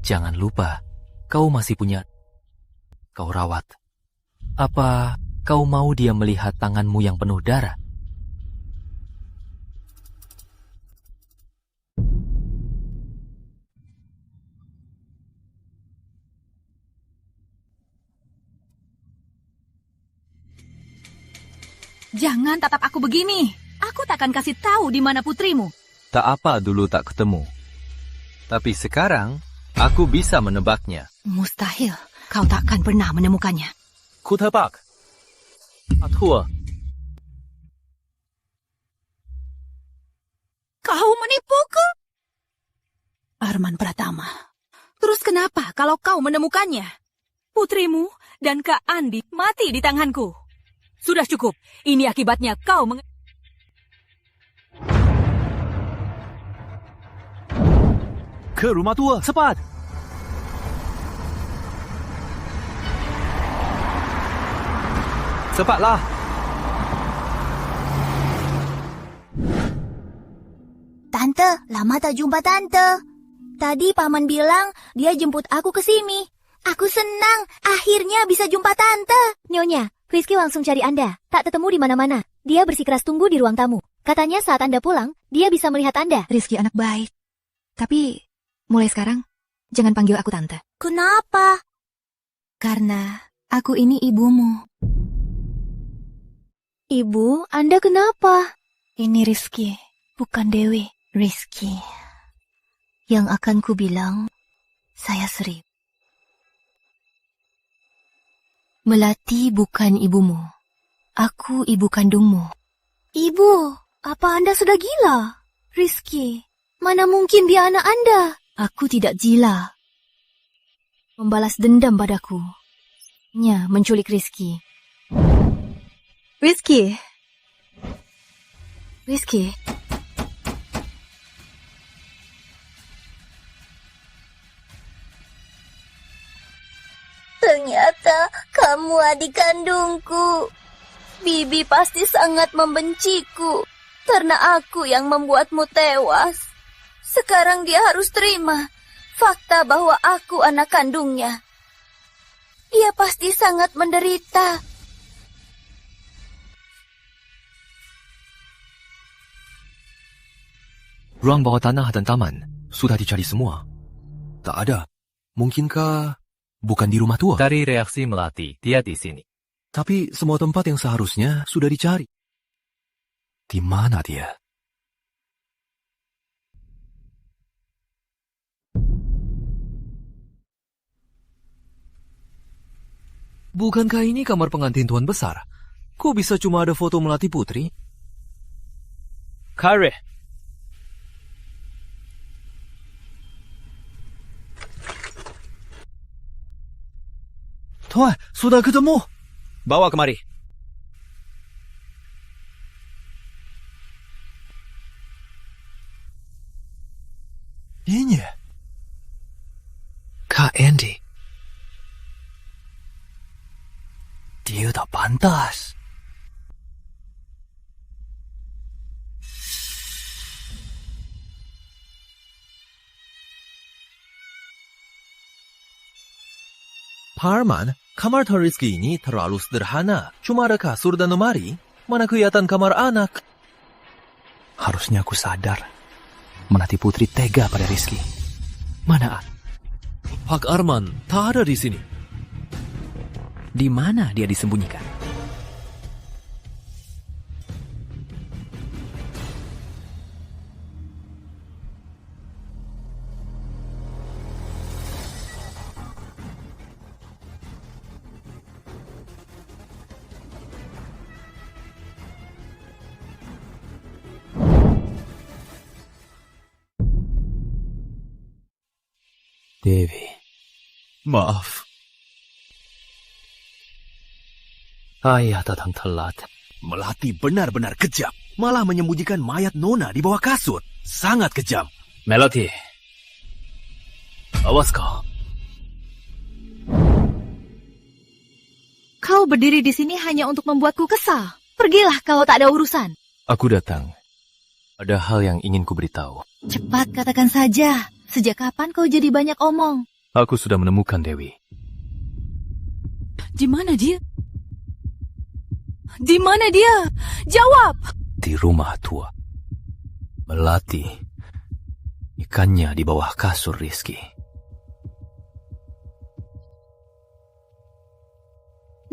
Jangan lupa, kau masih punya. Kau rawat. Apa kau mau dia melihat tanganmu yang penuh darah? Jangan tatap aku begini. Aku takkan kasih tahu di mana putrimu. Tak apa dulu tak ketemu. Tapi sekarang, aku bisa menebaknya. Mustahil, kau takkan pernah menemukannya. Ku tebak. Atua. Kau menipuku? Arman Pratama. Terus kenapa kalau kau menemukannya? Putrimu dan Kak Andi mati di tanganku. Sudah cukup. Ini akibatnya kau Ke rumah tua, cepat! Cepatlah! Tante, lama tak jumpa Tante. Tadi Paman bilang dia jemput aku ke sini. Aku senang, akhirnya bisa jumpa Tante. Nyonya, Rizky langsung cari Anda. Tak ketemu di mana-mana. Dia bersikeras tunggu di ruang tamu. Katanya saat Anda pulang, dia bisa melihat Anda. Rizky anak baik. Tapi, mulai sekarang, jangan panggil aku Tante. Kenapa? Karena aku ini ibumu. Ibu, Anda kenapa? Ini Rizky, bukan Dewi. Rizky. Yang akan ku bilang, saya Sri. Melati bukan ibumu. Aku ibu kandungmu. Ibu, apa Anda sudah gila? Rizky, mana mungkin dia anak Anda? Aku tidak gila. Membalas dendam padaku. Nya menculik Rizky. Rizky. Ternyata kamu adik kandungku. Bibi pasti sangat membenciku karena aku yang membuatmu tewas. Sekarang dia harus terima fakta bahwa aku anak kandungnya. Dia pasti sangat menderita. Ruang bawah tanah dan taman sudah dicari semua. Tak ada. Mungkinkah bukan di rumah tua? Dari reaksi Melati, dia di sini. Tapi semua tempat yang seharusnya sudah dicari. Di mana dia? Bukankah ini kamar pengantin Tuan Besar? Kok bisa cuma ada foto Melati Putri? Kare. Tuan, sudah ketemu. Bawa kemari. Ini Kak Andy. Dia tak pantas. Pak Arman, kamar Tuan Rizky ini terlalu sederhana. Cuma ada kasur dan lemari. Mana kelihatan kamar anak? Harusnya aku sadar. Melati Putri tega pada Rizky. Mana? Pak Arman tak ada di sini. Di mana dia disembunyikan? Dewi. Maaf. Ayah datang telat. Melati benar-benar kejam. Malah menyembunyikan mayat Nona di bawah kasur. Sangat kejam. Melati. Awas kau. Kau berdiri di sini hanya untuk membuatku kesal. Pergilah kalau tak ada urusan. Aku datang. Ada hal yang ingin ku beritahu. Cepat katakan saja. Sejak kapan kau jadi banyak omong? Aku sudah menemukan Dewi. Di mana dia? Di mana dia? Jawab! Di rumah tua. Melati. Ikannya di bawah kasur Rizky.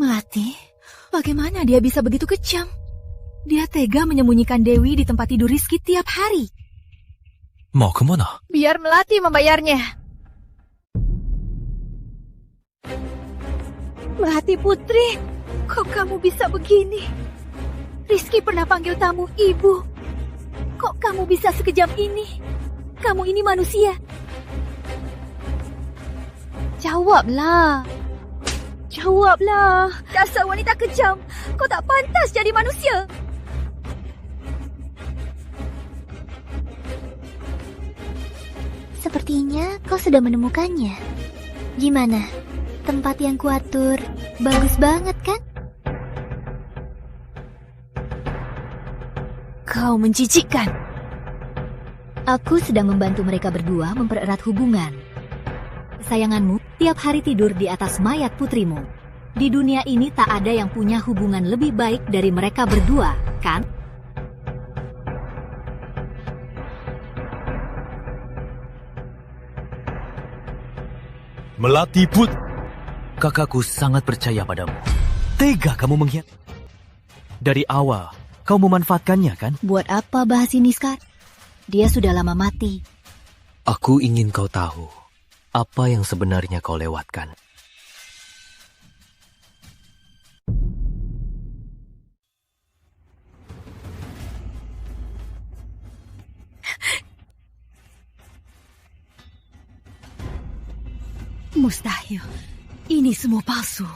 Melati? Bagaimana dia bisa begitu kejam? Dia tega menyembunyikan Dewi di tempat tidur Rizky tiap hari. Mau kemana? Biar Melati membayarnya. Melati Putri, kok kamu bisa begini? Rizky pernah panggil kamu ibu. Kok kamu bisa sekejam ini? Kamu ini manusia. Jawablah. Jawablah. Dasar wanita kejam. Kau tak pantas jadi manusia. Sepertinya kau sudah menemukannya. Gimana? Tempat yang kuatur bagus banget kan? Kau menjijikkan. Aku sedang membantu mereka berdua mempererat hubungan. Kesayanganmu tiap hari tidur di atas mayat putrimu. Di dunia ini tak ada yang punya hubungan lebih baik dari mereka berdua, kan? Melati Put, kakakku sangat percaya padamu. Tega kamu mengkhianati. Dari awal, kau memanfaatkannya kan? Buat apa bahas ini sekarang? Dia sudah lama mati. Aku ingin kau tahu apa yang sebenarnya kau lewatkan. Mustahil. Ini semua palsu.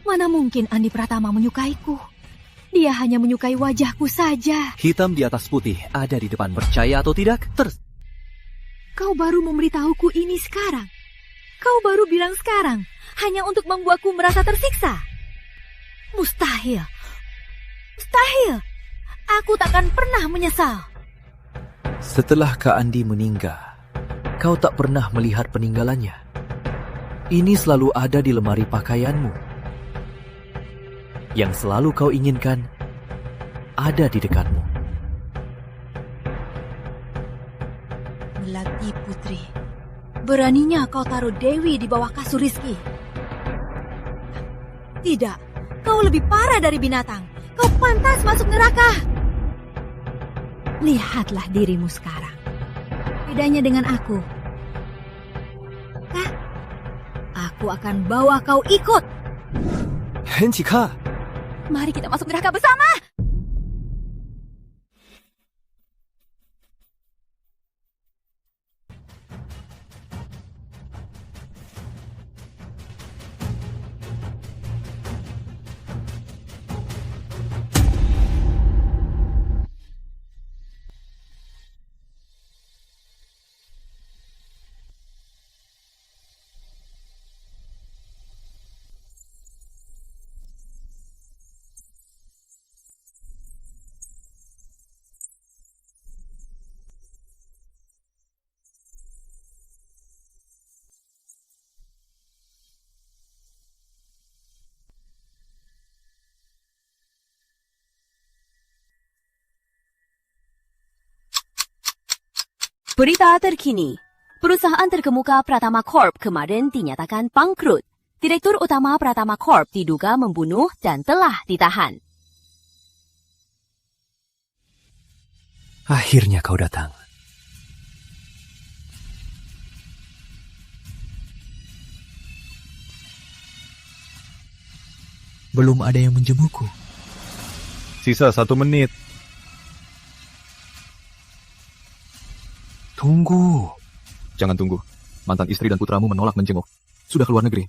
Mana mungkin Andi Pratama menyukaiku? Dia hanya menyukai wajahku saja. Hitam di atas putih ada di depan, percaya atau tidak? Kau baru memberitahuku ini sekarang. Kau baru bilang sekarang, hanya untuk membuatku merasa tersiksa. Mustahil. Mustahil. Aku takkan pernah menyesal. Setelah Kak Andi meninggal, kau tak pernah melihat peninggalannya. Ini selalu ada di lemari pakaianmu. Yang selalu kau inginkan ada di dekatmu. Melati Putri, beraninya kau taruh Dewi di bawah kasur Rizky. Tidak, kau lebih parah dari binatang. Kau pantas masuk neraka. Lihatlah dirimu sekarang. Bedanya dengan aku. Aku akan bawa kau ikut. Henchika, mari kita masuk neraka bersama. Berita terkini, perusahaan terkemuka Pratama Corp kemarin dinyatakan bangkrut. Direktur utama Pratama Corp diduga membunuh dan telah ditahan. akhirnya kau datang. Belum ada yang menjemputku. Sisa 1 menit. Tunggu. Jangan tunggu. Mantan istri dan putramu menolak menjenguk. Sudah keluar negeri.